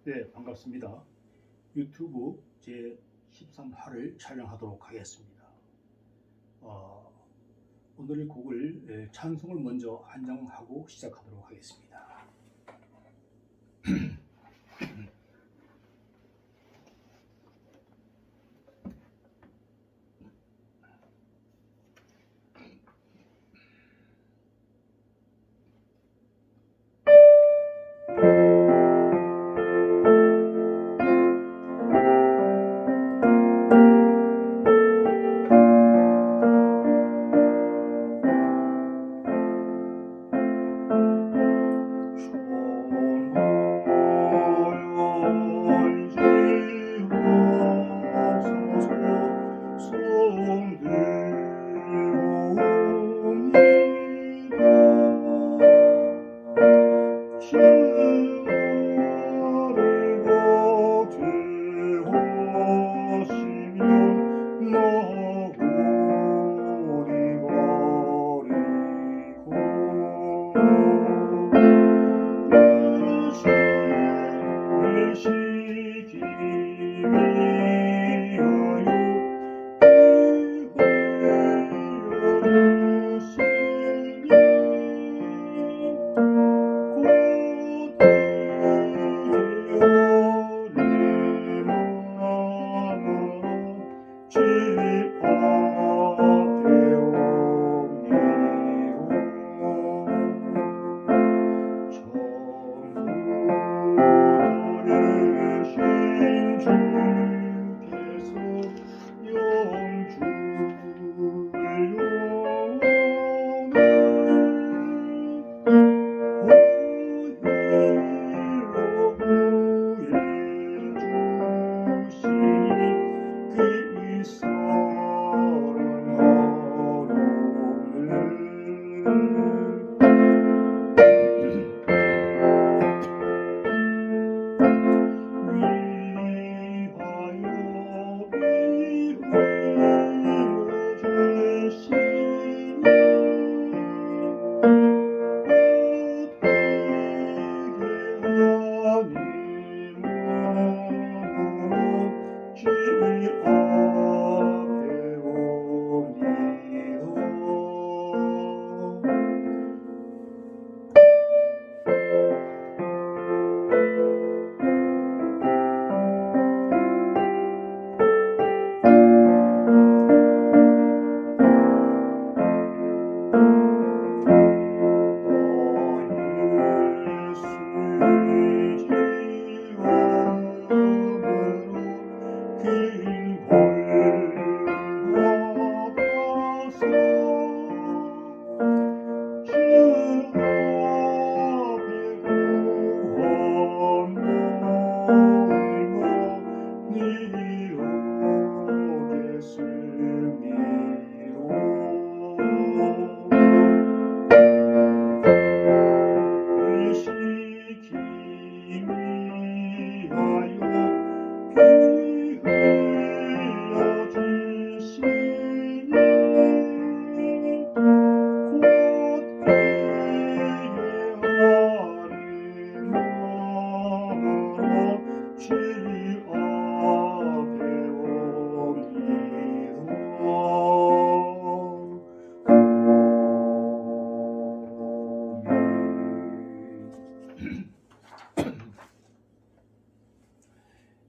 네, 반갑습니다. 유튜브 제 13화를 촬영하도록 하겠습니다. 어, 오늘의 곡을 찬송을 먼저 한정하고 시작하도록 하겠습니다.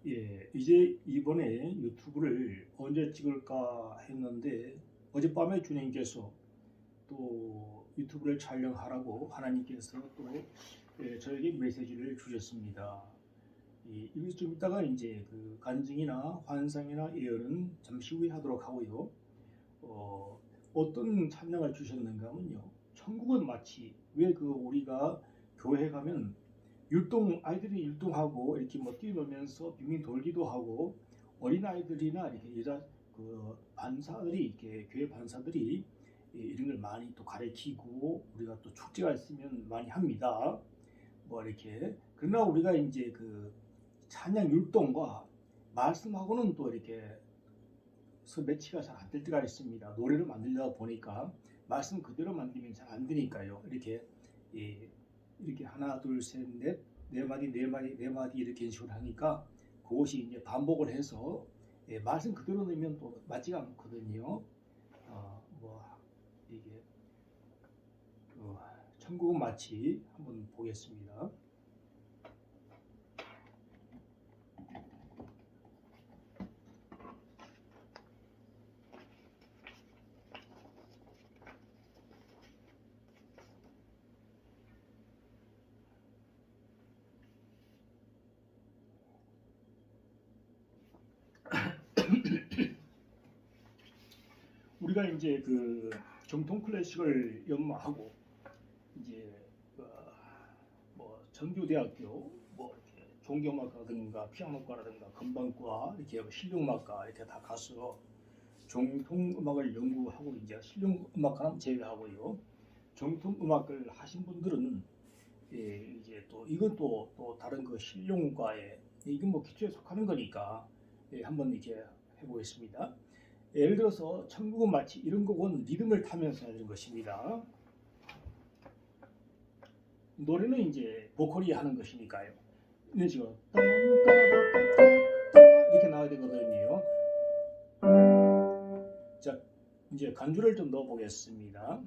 예, 이제 이번에 유튜브를 언제 찍을까 했는데 어젯밤에 주님께서 또 유튜브를 촬영하라고 하나님께서 또 저에게 메시지를 주셨습니다. 이거 좀 이따가 이제 그 간증이나 환상이나 예언은 잠시 후에 하도록 하고요. 어떤 찬양을 주셨는가 하면요. 천국은 마치 왜 그 우리가 교회 가면 아이들이 율동하고 이렇게 뭐 뛰놀면서 빙빙 돌기도 하고 어린 아이들이나 이렇게 여자 그 반사들이 이렇게 교회 반사들이 이런 걸 많이 또 가르치고 우리가 또 축제가 있으면 많이 합니다. 뭐 이렇게 그러나 우리가 이제 그 찬양 율동과 말씀하고는 또 이렇게 매치가 잘 안 될 때가 있습니다. 노래를 만들다 보니까 말씀 그대로 만들면 잘 안 되니까요. 이렇게 이렇게 하나 둘 셋 넷 네 마디 네 마디 네 마디 이렇게 식으로 하니까 그것이 이제 반복을 해서 말씀 그대로 넣으면 또 맞지가 않거든요. 뭐 이게 천국은 마치 한번 보겠습니다. 우리가 이제 그 정통 클래식을 연마하고 이제 뭐 정규대학교 뭐 이렇게 종교음악과라든가 피아노과라든가 건반과 이렇게 실용음악과 이렇게 다 가서 정통 음악을 연구하고 이제 실용음악과는 제외하고요. 정통 음악을 하신 분들은 이제 또 이건 또 다른 그 실용과에 이건 뭐 기초에 속하는 거니까 한번 이렇게 해보겠습니다. 예를 들어서 천국은 마치 이런 곡은 리듬을 타면서 해야 되는 것입니다. 노래는 이제 보컬이 하는 것이니까요. 이런 식으로 이렇게 나와야 되거든요. 자, 이제 간주를 좀 넣어 보겠습니다.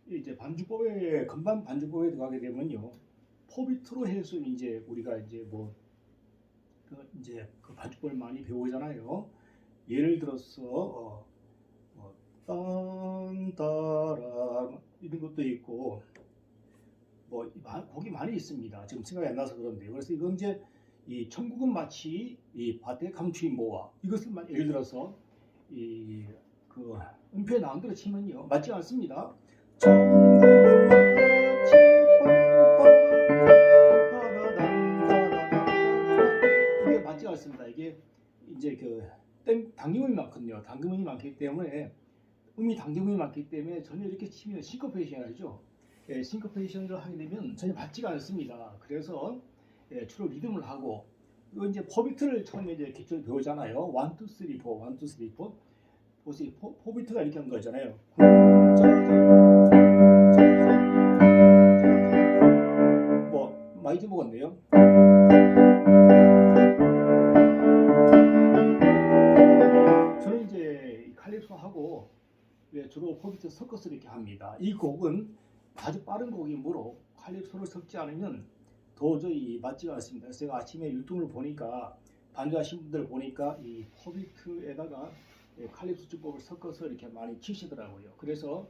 이제 반주법에 건반 반주법에 들어가게 되면요, 포비트로 해서 이제 우리가 이제 이제 그 반주법을 많이 배우잖아요. 예를 들어서 딴따라 이런 것도 있고 뭐 곡이 많이 있습니다. 지금 생각이 안 나서 그런데요. 그래서 이건 이제 이 천국은 마치 이 밭에 감추인 모아 이것을 예를 들어서 이 그 음표에 나온 대로 치면요 맞지 않습니다. 천국은 마치 이게 맞지 않습니다. 이게 이제 그 당김음이 많거든요. 당김음이 많기 때문에 당김음이 많기 때문에 전혀 이렇게 치면 싱커페이션 하죠. 싱커페이션을 하게 되면 전혀 맞지가 않습니다. 그래서 주로 리듬을 하고 이거 이제 포비트를 처음에 이제 기초를 배우잖아요. 1, 2, 3, 4, 1, 2, 3, 4 보세요. 포비트가 이렇게 한 거잖아요. 뭐 많이 집어갔네요. 저는 이제 칼립소하고 주로 포비트 섞어서 이렇게 합니다. 이 곡은 아주 빠른 곡이므로 칼립소를 섞지 않으면 도저히 맞지가 않습니다. 그래서 제가 아침에 유튜브를 보니까 반주하신 분들 보니까 이 포비트에다가 칼립소 주법을 섞어서 이렇게 많이 치시더라고요. 그래서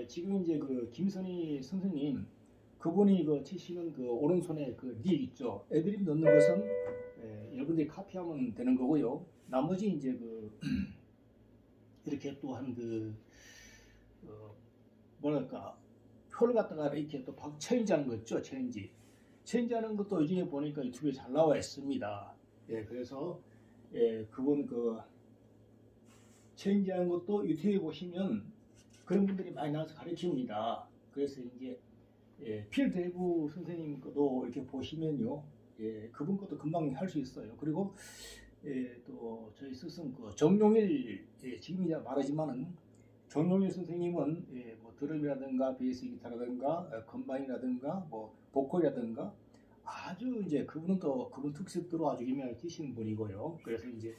지금 이제 그 김선희 선생님 그분이 그 치시는 그 오른손에 그 닉 있죠. 애드립 넣는 것은 여러분들이 카피하면 되는 거고요. 나머지 이제 그 이렇게 또한 그 뭐랄까 표를 갖다가 이렇게 또 체인지하는 거 있죠. 체인지하는 것도 요즘에 보니까 유튜브에 잘 나와 있습니다. 그래서 그분 그 체인지하는 것도 유튜브에 보시면 그런 분들이 많이 나와서 가르칩니다. 그래서 이제 필드 대부 선생님 것도 이렇게 보시면요, 그분 것도 금방 할 수 있어요. 그리고 또 저희 스승 그 정용일, 지금 이제 말하지만은 정용일 선생님은 뭐 드럼이라든가 베이스 기타라든가 건반이라든가 뭐 보컬이라든가 아주 이제 그분은 또 그분 특색대로 아주 유명하게 계신 분이고요. 그래서 이제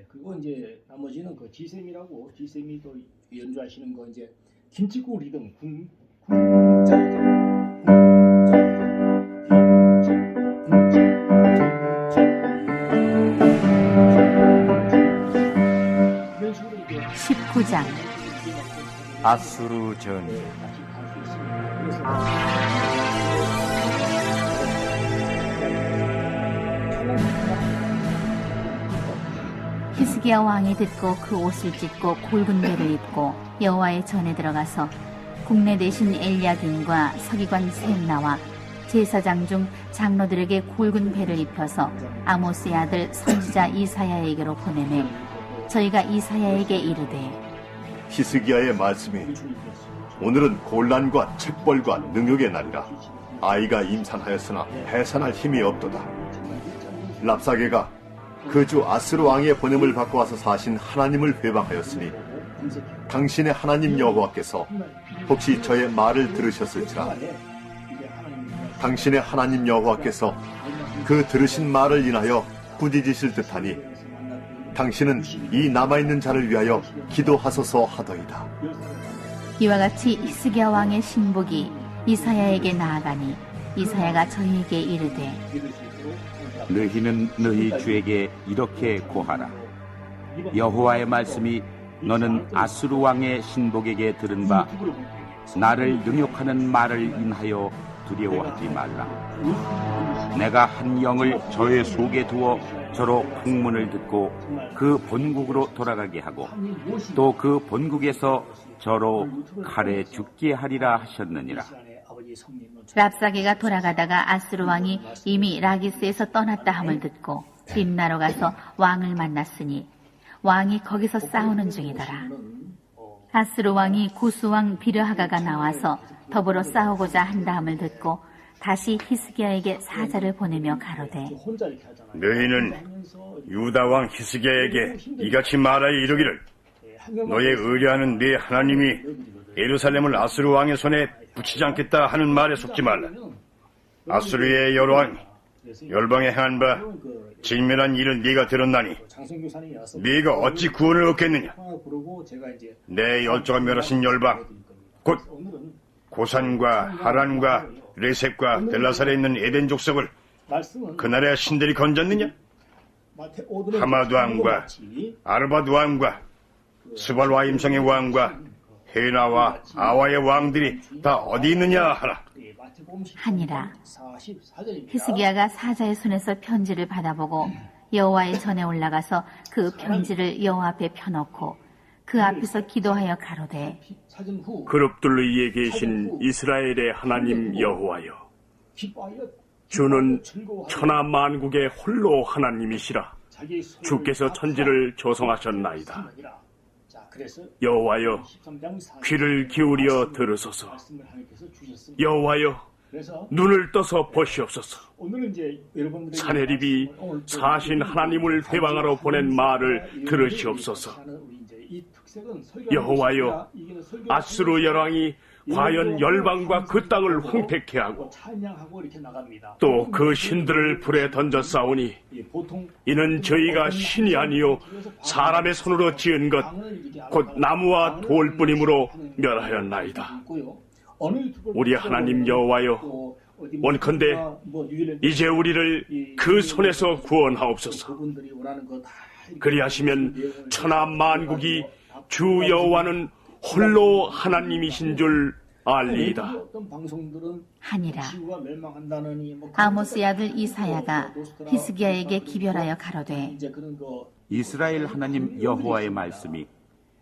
그리고 이제 나머지는 그 지쌤이라고 지쌤이 또 연주하시는 거 이제 김치국 리듬 이런 식으로 이제 19장 아수르 전 히스기야 왕이 듣고 그 옷을 찢고 굵은 배를 입고 여호와의 전에 들어가서 국내 대신 엘야긴과 서기관 셈나와 제사장 중 장로들에게 굵은 배를 입혀서 아모스의 아들 선지자 이사야에게로 보내매 저희가 이사야에게 이르되 히스기야의 말씀이 오늘은 곤란과 책벌과 능욕의 날이라 아이가 임산하였으나 해산할 힘이 없도다. 랍사게가 그 주 아스루 왕의 보냄을 받고 와서 사신 하나님을 회방하였으니 당신의 하나님 여호와께서 혹시 저의 말을 들으셨을지라. 당신의 하나님 여호와께서 그 들으신 말을 인하여 꾸짖으실 듯하니 당신은 이 남아있는 자를 위하여 기도하소서 하더이다. 이와 같이 히스기야 왕의 신복이 이사야에게 나아가니 이사야가 저희에게 이르되 너희는 너희 주에게 이렇게 고하라. 여호와의 말씀이 너는 아수르 왕의 신복에게 들은 바 나를 능욕하는 말을 인하여 두려워하지 말라. 내가 한 영을 저의 속에 두어 저로 풍문을 듣고 그 본국으로 돌아가게 하고 또 그 본국에서 저로 칼에 죽게 하리라 하셨느니라. 랍사게가 돌아가다가 아수르 왕이 이미 라기스에서 떠났다 함을 듣고 림나로 가서 왕을 만났으니 왕이 거기서 싸우는 중이더라. 아수르 왕이 구스왕 비르하가가 나와서 더불어 싸우고자 한다 함을 듣고 다시 히스기야에게 사자를 보내며 가로되 너희는 유다 왕 히스기야에게 이같이 말하여 이르기를 너의 의뢰하는 네 하나님이 예루살렘을 아수르 왕의 손에 붙이지 않겠다 하는 말에 속지 말라. 아수르의 여로왕 열방에 행한 바 진멸한 일을 네가 들었나니 네가 어찌 구원을 얻겠느냐. 내 열조가 멸하신 열방 곧 고산과 하란과 레셉과 델라살에 있는 에덴 족속을 그날의 신들이 건졌느냐. 하마드 왕과 아르바드 왕과 스발와 임성의 왕과 헤나와 아와의 왕들이 다 어디 있느냐 하라. 하니라. 히스기야가 사자의 손에서 편지를 받아보고 여호와의 전에 올라가서 그 편지를 여호와 앞에 펴놓고 그 앞에서 기도하여 가로되 그룹들 위에 계신 이스라엘의 하나님 여호와여, 주는 천하 만국의 홀로 하나님이시라. 주께서 천지를 조성하셨나이다. 여호와여, 귀를 기울여 들으소서. 여호와여, 눈을 떠서 보시옵소서. 사내립이 사신 하나님을 회방하러 보낸 말을 들으시옵소서. 여호와여, 아수르 열왕이 과연 열방과 그 땅을 황폐케 하고 또 그 신들을 불에 던져 싸우니 이는 저희가 신이 아니요 사람의 손으로 지은 것 곧 나무와 돌뿐이므로 멸하였나이다. 우리 하나님 여호와여, 원컨대 이제 우리를 그 손에서 구원하옵소서. 그리하시면 천하 만국이 주 여호와는 홀로 하나님이신 줄 알리이다. 하니라. 아모스의 아들 이사야가 히스기야에게 기별하여 가로되 이스라엘 하나님 여호와의 말씀이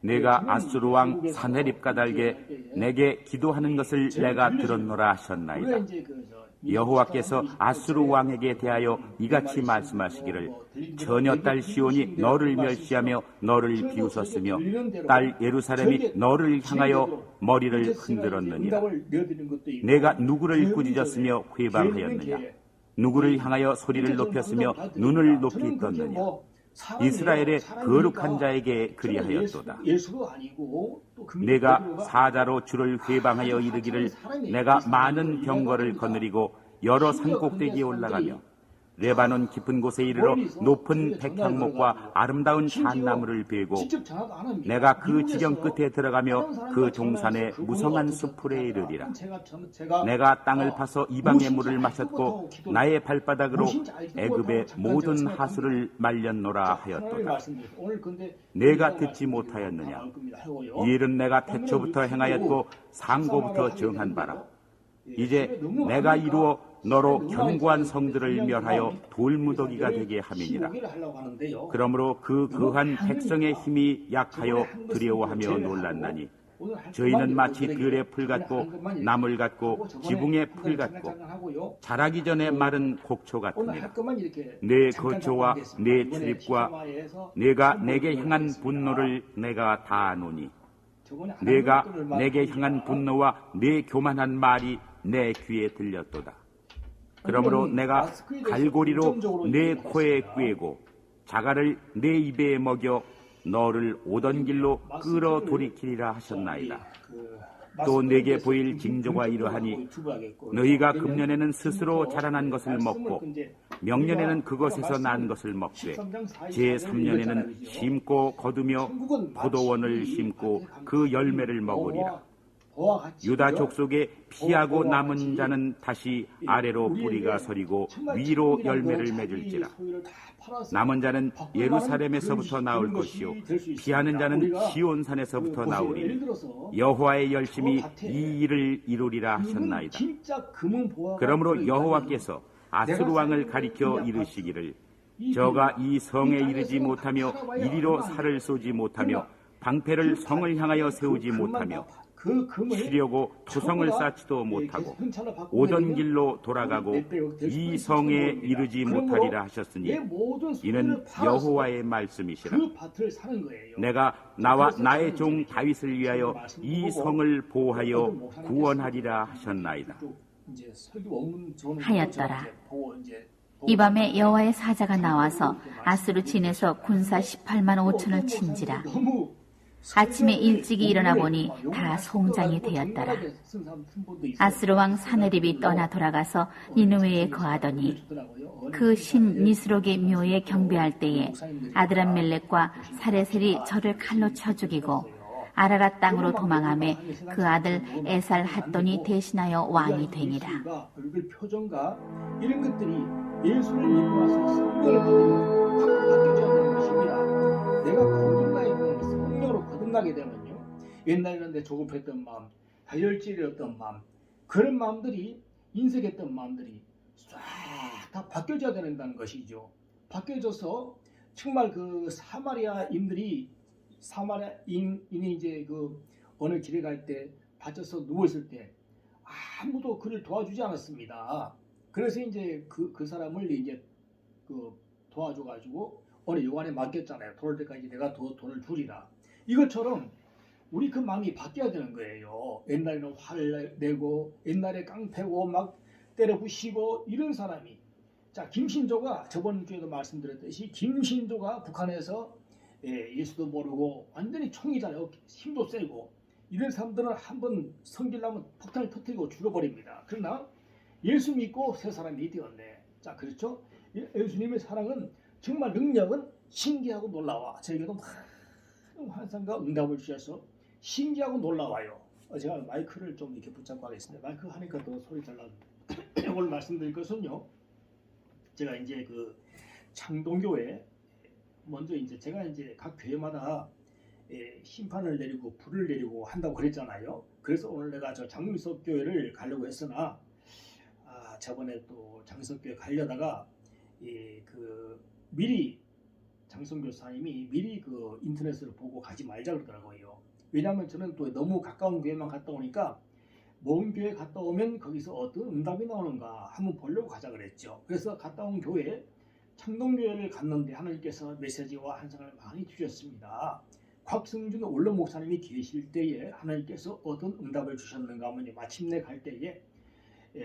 내가 아수르 왕 사네립 가달게 내게 기도하는 것을 내가 들었노라 하셨나이다. 여호와께서 아수르 왕에게 대하여 이같이 말씀하시기를 처녀 딸 시온이 너를 멸시하며 너를 비웃었으며 딸 예루살렘이 너를 향하여 머리를 흔들었느니라. 내가 누구를 꾸짖었으며 회방하였느냐? 누구를 향하여 소리를 높였으며 눈을 높이 떴느냐? 이스라엘의 거룩한 자에게 그리하였도다. 내가 사자로 주를 회방하여 이르기를 내가 많은 병거를 거느리고 여러 산꼭대기에 올라가며 레바논 깊은 곳에 이르러 높은 백향목과 아름다운 잣나무를 베고 내가 그 지경 끝에 들어가며 그 동산의 무성한 숲풀에 이르리라. 내가 땅을 파서 이방의 물을 마셨고 나의 발바닥으로 애굽의 모든 하수를 말렸노라 하였도다. 내가 듣지 못하였느냐? 이 일은 내가 태초부터 행하였고 상고부터 정한 바라. 이제 내가 이루어 너로 견고한 성들을 멸하여 돌무더기가 되게 함이니라. 그러므로 그 거한 백성의 힘이 약하여 두려워하며 놀랐나니 저희는 마치 들의 풀 같고 나물 같고 지붕의 풀 같고 자라기 전에 마른 곡초 같으니라. 내 거처와 내 출입과 내가 내게 향한 분노를 내가 다 아노니 내가 내게 향한 분노와 내 교만한 말이 내 귀에 들렸도다. 그러므로 내가 갈고리로 내 코에 꿰고 자갈을 내 입에 먹여 너를 오던 길로 끌어 돌이키리라 하셨나이다. 또 내게 보일 징조가 이러하니 너희가 금년에는 스스로 자라난 것을 먹고 명년에는 그것에서 난 것을 먹되 제3년에는 심고 거두며 포도원을 심고 그 열매를 먹으리라. 유다 족속에 피하고 남은 자는 다시 아래로 뿌리가 서리고 위로 열매를 맺을지라. 남은 자는 예루살렘에서부터 나올 것이요 피하는 자는 시온산에서부터 나오리니 여호와의 열심이 이 일을 이루리라 하셨나이다. 그러므로 여호와께서 아수르 왕을 가리켜 이르시기를 저가 이 성에 이르지 못하며 이리로 살을 쏘지 못하며 방패를 성을 향하여 세우지 못하며 치려고 토성을 쌓지도 못하고 오던 길로 돌아가고 이 성에 이르지 못하리라 하셨으니 이는 여호와의 말씀이시라. 내가 나와 나의 종 다윗을 위하여 이 성을 보호하여 구원하리라 하셨나이다. 하였더라. 이 밤에 여호와의 사자가 나와서 아수르 진에서 군사 18만 5천을 친지라. 아침에 일찍이 일어나 보니 다 송장이 되었더라. 아수르 왕 사네립이 떠나 돌아가서 니느웨에 거하더니 그 신 니스록의 묘에 경배할 때에 아드람멜렉과 사레셀이 저를 칼로 쳐 죽이고 아라랏 땅으로 도망하매 그 아들 에살 핫돈이 대신하여 왕이 되니라. 이런 것들이 예수를 믿고 와서 성령을 받으면 확 바뀌어져야 되는 것입니다. 내가 거듭나야 되는 성령으로 거듭나게 되면요, 옛날에는 내 조급했던 마음, 다혈질이었던 마음, 그런 마음들이 인색했던 마음들이 싹 다 바뀌어져야 된다는 것이죠. 바뀌어져서 정말 그 사마리아인이 이제 그 어느 길에 갈 때 다쳐서 누워 있을 때 아무도 그를 도와주지 않았습니다. 그래서 이제 그 사람을 이제 그 도와줘가지고 어느 여관에 맡겼잖아요. 돌아올 때까지 내가 돈을 주리라. 이것처럼 우리 그 마음이 바뀌어야 되는 거예요. 옛날에는 화를 내고 옛날에 깡패고 막 때려 부시고 이런 사람이, 자, 김신조가 저번 주에도 말씀드렸듯이 김신조가 북한에서 예수도 모르고 완전히 총이잖아요. 힘도 세고 이런 사람들은 한번 성질나면 폭탄을 터뜨리고 죽여버립니다. 그러나 예수 믿고 새 사람이 되었네. 자, 그렇죠? 예수님의 사랑은 정말 능력은 신기하고 놀라워. 저에게도 많은 환상과 응답을 주셔서 신기하고 놀라워요. 제가 마이크를 좀 이렇게 붙잡고 하겠습니다. 마이크 하니까 더 소리 잘 나죠. 오늘 말씀드릴 것은요, 제가 이제 그 창동교회 먼저 이제 제가 이제 각 교회마다 심판을 내리고 불을 내리고 한다고 그랬잖아요. 그래서 오늘 내가 저 장미석 교회를 가려고 했으나 저번에 또 장미석 교회 가려다가 그 미리 장성 교사님이 미리 그 인터넷을 보고 가지 말자 그러더라고요. 왜냐하면 저는 또 너무 가까운 교회만 갔다 오니까 먼 교회 갔다 오면 거기서 어떤 응답이 나오는가 한번 보려고 가자 그랬죠. 그래서 갔다 온 교회 창동교회를 갔는데 하나님께서 메시지와 환상을 많이 주셨습니다. 곽승준 원로 목사님이 계실 때에 하나님께서 어떤 응답을 주셨는가 하면 마침내 갈 때에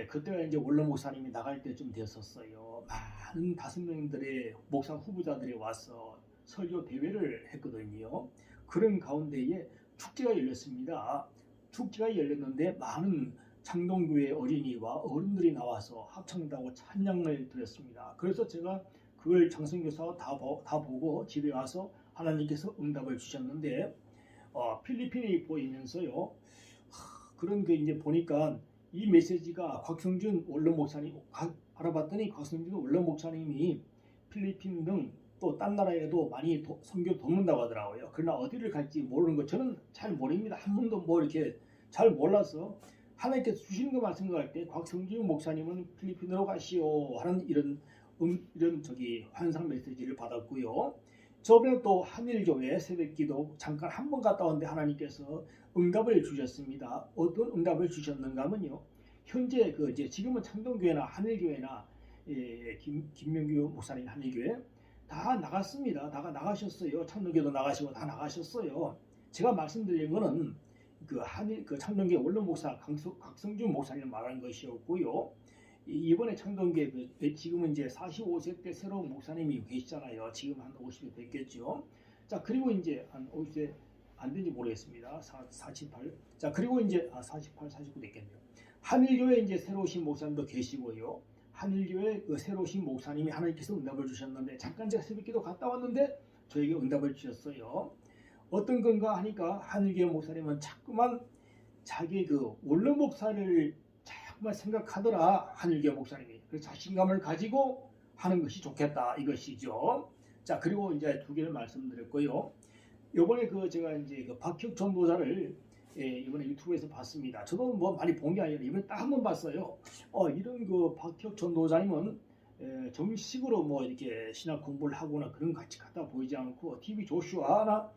그때가 이제 원로 목사님이 나갈 때쯤 되었었어요. 많은 다스님들의 목사 후보자들이 와서 설교 대회를 했거든요. 그런 가운데에 축제가 열렸습니다. 축제가 열렸는데 많은 창동교회 어린이와 어른들이 나와서 합창다고 찬양을 드렸습니다. 그래서 제가 그걸 장성교사와 다 보고 집에 와서 하나님께서 응답을 주셨는데 필리핀이 보이면서요. 그런 게 이제 보니까 이 메시지가 곽성준 원로 목사님 알아봤더니 곽성준 원로 목사님이 필리핀 등 또 딴 나라에도 많이 선교 돕는다고 하더라고요. 그러나 어디를 갈지 모르는 거 저는 잘 모릅니다. 한 번도 뭐 이렇게 잘 몰라서 하나님께서 주시는 거 말씀할 때 곽성준 목사님은 필리핀으로 가시오 하는 이런 환상 메시지를 받았고요. 저번에 또 한일교회 새벽기도 잠깐 한 번 갔다 왔는데 하나님께서 응답을 주셨습니다. 어떤 응답을 주셨는가 하면요. 현재 이제 지금은 창동교회나 한일교회나 김명규 목사님 한일교회 다 나갔습니다. 다 나가셨어요. 창동교회도 나가시고 다 나가셨어요. 제가 말씀드린 거는 그 창동교회 원로 목사 곽성준 목사님 말하는 것이었고요. 이번에 창동교회 지금은 이제 45세 때 새로운 목사님이 계시잖아요. 지금 한 50세 됐겠죠. 자, 그리고 이제 한 50세 안 된지 모르겠습니다. 48. 자, 그리고 이제 48, 49 됐겠네요. 한일교회 이제 새로 오신 목사님도 계시고요. 한일교회 그 새로 오신 목사님이 하나님께서 응답을 주셨는데 잠깐 제가 새벽기도 갔다 왔는데 저에게 응답을 주셨어요. 어떤 건가 하니까 한일교회 목사님은 자꾸만 자기 그 원로 목사를 정말 생각하더라. 한일교회 목사님이. 그래서 자신감을 가지고 하는 것이 좋겠다 이것이죠. 자, 그리고 이제 두 개를 말씀드렸고요. 이번에 제가 이제 박혁 전도자를 이번에 유튜브에서 봤습니다. 저도 뭐 많이 본 게 아니라 이번에 딱 한 번 봤어요. 이런 박혁 전도자님은 정식으로 뭐 이렇게 신학 공부를 하거나 그런 같이 갖다 보이지 않고 TV 조슈아나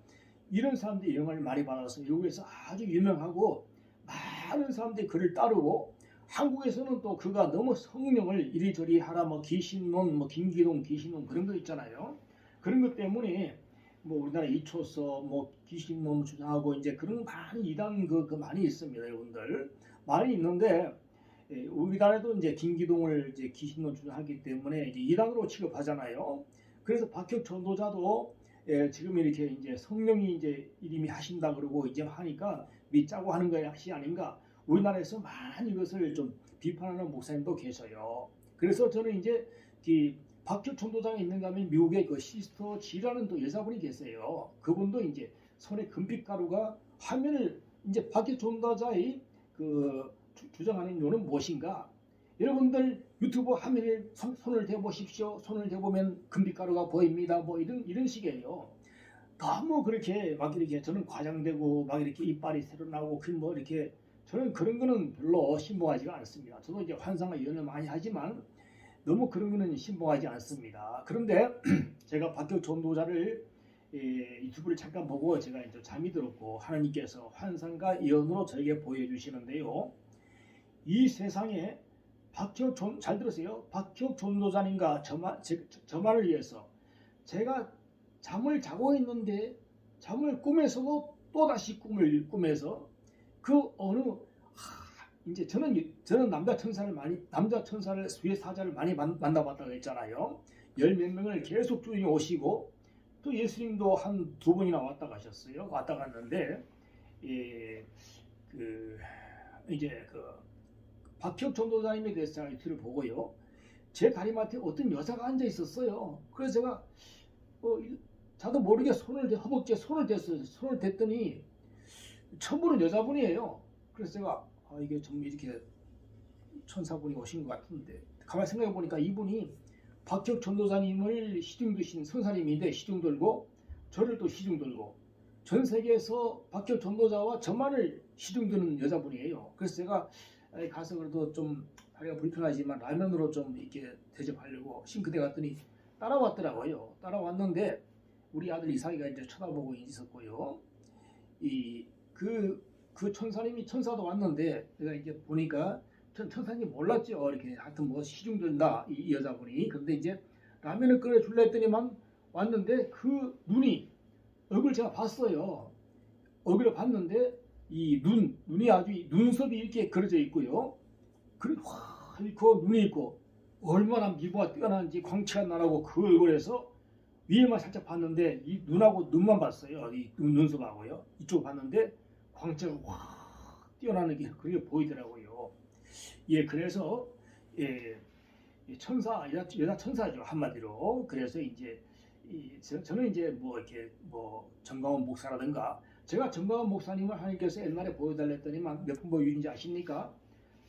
이런 사람들이 영향을 많이 받아서 미국에서 아주 유명하고 많은 사람들이 그를 따르고 한국에서는 또 그가 너무 성령을 이리저리 하라 뭐 귀신론 뭐 김기동 귀신론 그런 거 있잖아요. 그런 것 때문에 뭐 우리나라 이초서 뭐 귀신론 주장하고 이제 그런 많은 이단 그 많이 있습니다, 여러분들. 많이 있는데 우리나라에도 이제 김기동을 이제 귀신론 주장하기 때문에 이제 이단으로 취급하잖아요. 그래서 박혁 전도자도 지금 이렇게 이제 성령이 이제 이름이 하신다 그러고 이제 하니까 믿자고 하는 것이 아닌가. 우리나라에서 많이 이것을 좀 비판하는 목사님도 계셔요. 그래서 저는 이제 박혁 전도장에 있는가 하면 미국의 그 시스터 지라는 또 여자분이 계세요. 그분도 이제 손에 금빛가루가 화면을 이제 박혁 전도자의 주장하는 이유는 무엇인가? 여러분들 유튜브 화면에 손을 대보십시오. 손을 대보면 금빛가루가 보입니다. 뭐 이런 식이에요. 너무 그렇게 막 이렇게 저는 과장되고 막 이렇게 이빨이 새로 나오고 뭐 이렇게 저는 그런 거는 별로 신봉하지가 않습니다. 저도 이제 환상과 예언을 많이 하지만 너무 그런 거는 신봉하지 않습니다. 그런데 제가 박혁 전도자를 유튜브를 잠깐 보고 제가 이제 잠이 들었고 하나님께서 환상과 예언으로 저에게 보여주시는데요. 이 세상에 잘 들으세요. 박혁 전도자님과 저만을 위해서 제가 잠을 자고 있는데 잠을 꿈에서도 또다시 꿈을 꾸면서 이제 저는 남자 천사를 수의 사자를 많이 만나봤다고 했잖아요. 10몇 명을 계속 쭉 오시고 또 예수님도 한 2번이나 왔다 가셨어요. 왔다 갔는데 이제 박혁 전도자님에 대해서 제가 유튜브를 보고요. 제 다리맡에 어떤 여자가 앉아 있었어요. 그래서 제가 저도 모르게 허벅지에 손을 댔어요. 손을 댔더니 처음 보는 여자분이에요. 그래서 제가 이게 좀 이렇게 천사분이 오신 것 같은데 가만히 생각해 보니까 이분이 박혁 전도사님을 시중 드신 선사님인데 시중 들고 저를 또 시중 들고 전 세계에서 박혁 전도자와 저만을 시중 드는 여자분이에요. 그래서 제가 가서 그래도 좀 다리가 불편하지만 라면으로 좀 이렇게 대접하려고 싱크대 갔더니 따라왔더라고요. 따라왔는데 우리 아들 이삭이가 이제 쳐다보고 있었고요. 그 천사님이 천사도 왔는데 내가 이제 보니까 천사님 몰랐죠. 이렇게 하여튼 뭐 시중 든다 이 여자분이. 그런데 이제 라면을 끓여 줄라 했더니만 왔는데 그 눈이 얼굴 제가 봤어요. 얼굴을 봤는데 이 눈이 아주 눈썹이 이렇게 그려져 있고요. 그리고 그 눈이 있고 얼마나 미모가 뛰어난지 광채가 나라고 그 얼굴에서 위에만 살짝 봤는데 이 눈하고 눈만 봤어요. 이 눈썹하고요. 이쪽 봤는데 광채가 확 뛰어나는 게 그게 보이더라고요. 예, 그래서 천사 여자 천사죠 한마디로. 그래서 이제 저는 이제 뭐 이렇게 뭐 정광훈 목사라든가 제가 정광훈 목사님을 하나님께서 옛날에 보여달랬더니 몇 번 보여주는지 아십니까?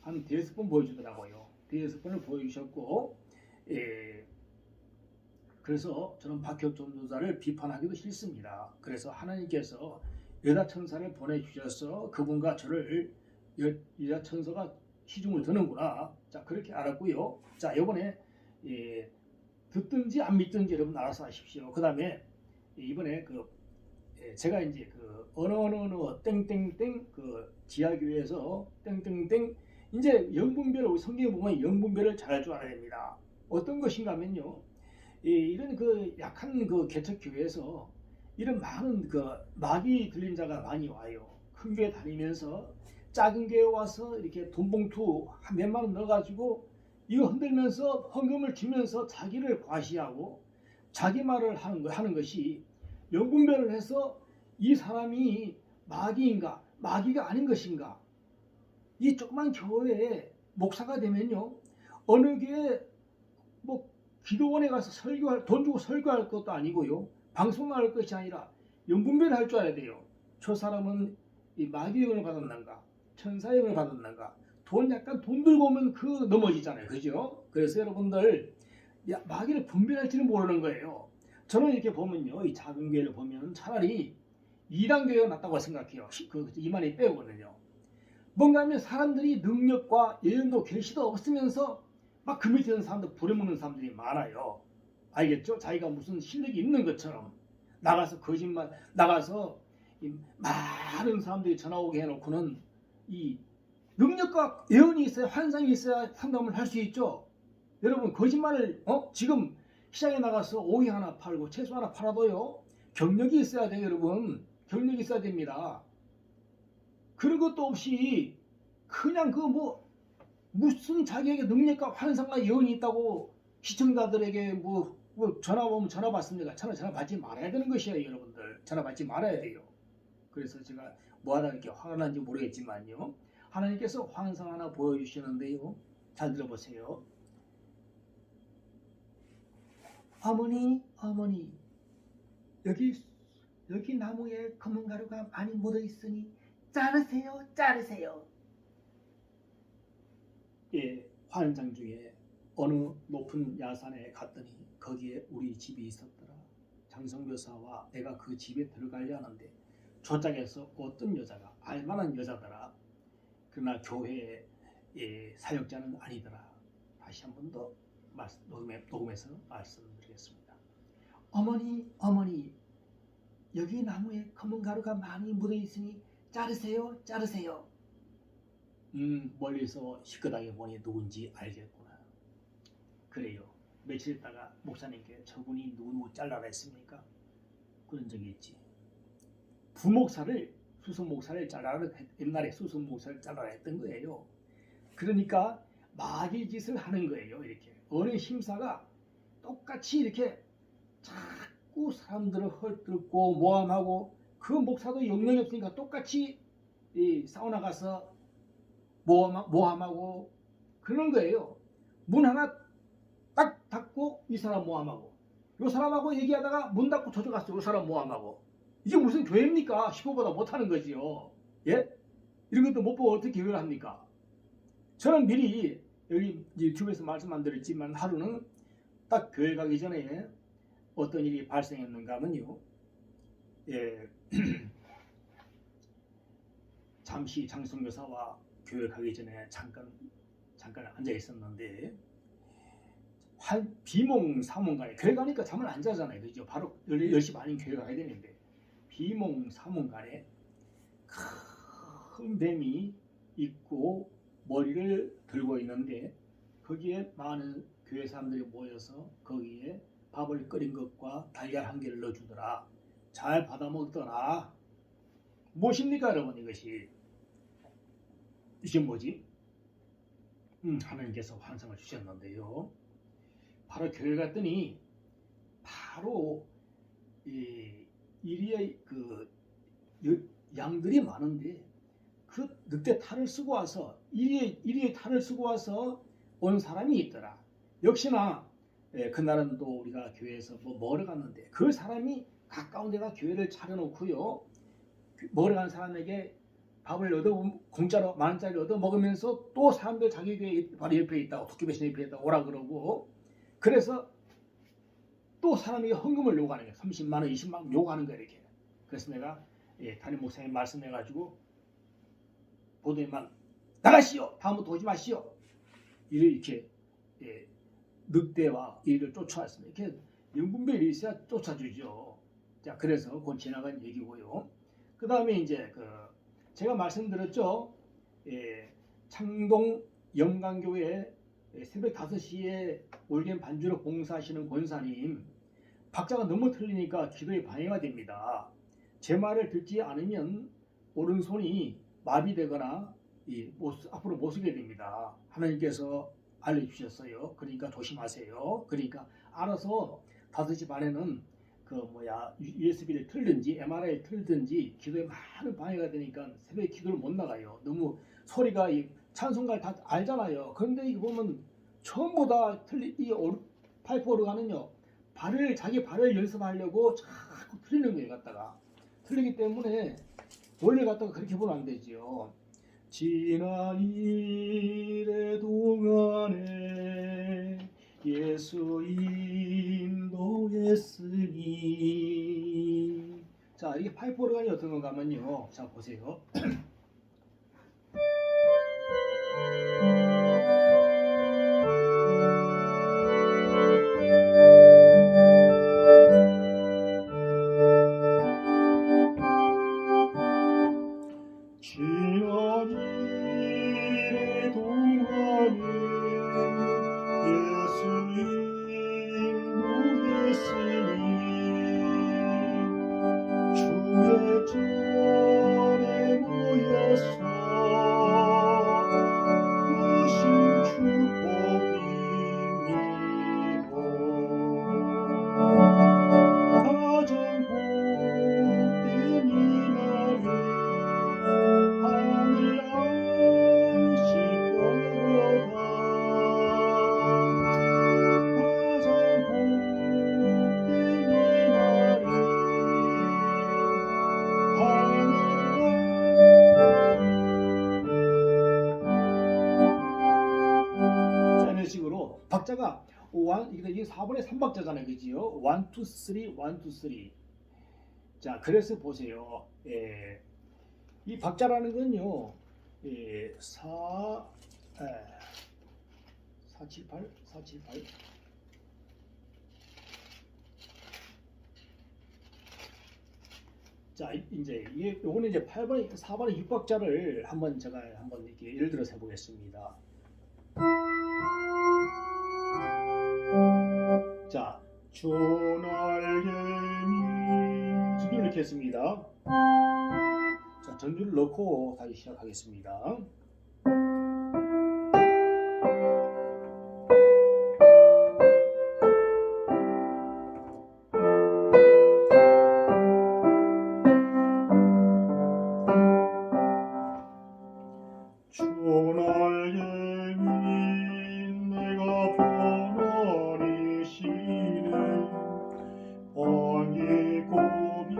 한 5번 보여주더라고요. 5번을 보여주셨고, 그래서 저는 박혁 전도사를 비판하기도 싫습니다. 그래서 하나님께서 여자 천사를 보내주셔서 그분과 저를 여자 천사가 시중을 드는구나. 자, 그렇게 알았고요. 자, 이번에 듣든지 안 믿든지 여러분 알아서 하십시오. 그 다음에 이번에 제가 이제 어느 땡땡땡 지하교회에서 땡땡땡 이제 영분별 우리 성경에 보면 영분별을 잘 줄 알아야 됩니다. 어떤 것인가 하면요. 이런 약한 개척 교회에서 이런 많은 마귀 들린 자가 많이 와요. 큰 교회 다니면서 작은 교회 와서 이렇게 돈봉투 한 몇만 원 넣어가지고 이거 흔들면서 헌금을 주면서 자기를 과시하고 자기 말을 하는 것이 영분별을 해서 이 사람이 마귀인가 마귀가 아닌 것인가. 이 조그만 교회에 목사가 되면요 어느 교회 뭐 기도원에 가서 돈 주고 설교할 것도 아니고요 방송만 할 것이 아니라 영분별을 할 줄 알아야 돼요. 저 사람은 이 마귀 영을 받았는가 천사 영을 받았는가. 약간 돈 들고 오면 넘어지잖아요. 그죠? 그래서 여러분들 마귀를 분별할지는 모르는 거예요. 저는 이렇게 보면요 이 작은 교회를 보면 차라리 2단 교회가 낫다고 생각해요. 이만희 빼고는요. 뭔가 하면 사람들이 능력과 예언도 계시도 없으면서 막 그 밑에 있는 사람들 부려먹는 사람들이 많아요. 알겠죠? 자기가 무슨 실력이 있는 것처럼 나가서 거짓말 나가서 많은 사람들이 전화 오게 해놓고는 이 능력과 예언이 있어야 환상이 있어야 상담을 할 수 있죠. 여러분 거짓말을 지금 시장에 나가서 오이 하나 팔고 채소 하나 팔아도요 경력이 있어야 돼요. 여러분 경력이 있어야 됩니다. 그런 것도 없이 그냥 무슨 자기에게 능력과 환상과 예언이 있다고 시청자들에게 뭐 전화 오면 전화 받습니까? 전화 받지 말아야 되는 것이에요. 여러분들 전화 받지 말아야 돼요. 그래서 제가 뭐하다 이렇게 화가 난지 모르겠지만요 하나님께서 환상 하나 보여주시는데요 잘 들어보세요. 어머니 여기 나무에 검은 가루가 많이 묻어 있으니 자르세요. 예, 환상 중에 어느 높은 야산에 갔더니 거기에 우리 집이 있었더라. 장성교사와 내가 그 집에 들어가려 하는데 저짝에서 어떤 여자가 알만한 여자더라. 그러나 교회의 사역자는 아니더라. 다시 한 번 더 녹음해서 말씀드리겠습니다. 어머니 여기 나무에 검은 가루가 많이 묻어 있으니 자르세요. 멀리서 시끄하게 보니 누군지 알겠구나. 그래요. 며칠 있다가 목사님께 저분이 누구 잘라라 했습니까? 그런 적이 있지. 수석 목사를 잘라라 옛날에 수석 목사를 잘라라 했던 거예요. 그러니까 마귀 짓을 하는 거예요. 이렇게 어느 심사가 똑같이 이렇게 자꾸 사람들을 헐뜯고 모함하고 그 목사도 영향이 없으니까 똑같이 사우나 가서 모함하고 그런 거예요. 문 하나 딱 닫고 이 사람 모함하고 이 사람하고 얘기하다가 문 닫고 저쪽 갔어요. 이 사람 모함하고 이게 무슨 교회입니까? 15보다 못하는 거지요. 예? 이런 것도 못 보고 어떻게 교회를 합니까? 저는 미리 여기 유튜브에서 말씀 안 드렸지만 하루는 딱 교회 가기 전에 어떤 일이 발생했는가 하면요. 예. 잠시 장성교사와 교회 가기 전에 잠깐 앉아 있었는데 비몽사몽간에 교회 가니까 잠을 안 자잖아요. 그죠? 바로 10시 반인 교회 가야 되는데 비몽사몽간에 큰 뱀이 있고 머리를 들고 있는데 거기에 많은 교회 사람들이 모여서 거기에 밥을 끓인 것과 달걀 한 개를 넣어주더라. 잘 받아 먹더라. 무엇입니까 여러분 이것이? 이게 뭐지? 하나님께서 환상을 주셨는데요. 바로 교회 갔더니 바로 이리에 그 양들이 많은데 그 늑대 탈을 쓰고 와서 이리에 탈을 쓰고 와서 온 사람이 있더라. 역시나 그날은 또 우리가 교회에서 먹으러 갔는데 그 사람이 가까운 데다 교회를 차려놓고요. 먹으러 간 사람에게 밥을 공짜로 10,000원짜리 얻어 먹으면서 또 사람들 자기 교회 바로 옆에 있다고 도끼배신 옆에 있다고 오라 그러고 그래서 또 사람에게 헌금을 요구하는 거야. 30만 원, 20만 원 요구하는 거야 이렇게. 그래서 내가 담임 목사님 말씀해가지고 보도에만 나가시오. 다음부터 오지 마시오. 이렇게 늑대와 이를 쫓아왔습니다. 이렇게 영분별이 있어야 쫓아주죠. 자, 그래서 그건 지나간 얘기고요. 그 다음에 이제 제가 말씀드렸죠. 창동 영광교회 새벽 5시에 올겐 반주로 봉사하시는 권사님 박자가 너무 틀리니까 기도에 방해가 됩니다. 제 말을 듣지 않으면 오른손이 마비되거나 앞으로 못 쓰게 됩니다. 하나님께서 알려주셨어요. 그러니까 조심하세요. 그러니까 알아서 5시 반에는 USB를 틀든지 MRI를 틀든지 기도에 많은 방해가 되니까 새벽에 기도를 못 나가요. 너무 소리가 찬송가 다 알잖아요. 그런데 이거 보면 전부 다 파이프 오르가는요. 자기 발을 연습하려고 자꾸 틀리는 거예요. 갖다가 틀리기 때문에 원래 갖다가 그렇게 보면 안 되지요. 지난 일의 동안에 예수 인도했으니 자 이게 파이프 오르간이 어떤 건가 하면요. 자 보세요. 지난 일의 동안에 예수 인도했으니 주의 전에 모여서 크신 축복입니다. 가장 복된 이날에 하늘 안식하로다. 가장 복된 이날에 자, 이런 식으로 박자가 이게 4분의 3박자잖아요. 그지요? 1, 2, 3, 1, 2, 3. 자, 그래서 보세요. 이 박자라는 건요. 478. 자, 이제 요거는 이제 4번의 6박자를 제가 한번 이렇게 예를 들어서 해보겠습니다. 자, 조날개미 전주를 이렇게 했습니다. 자, 전주를 넣고 다시 시작하겠습니다. 조날개미 내가 편안히 쉬네 번개고비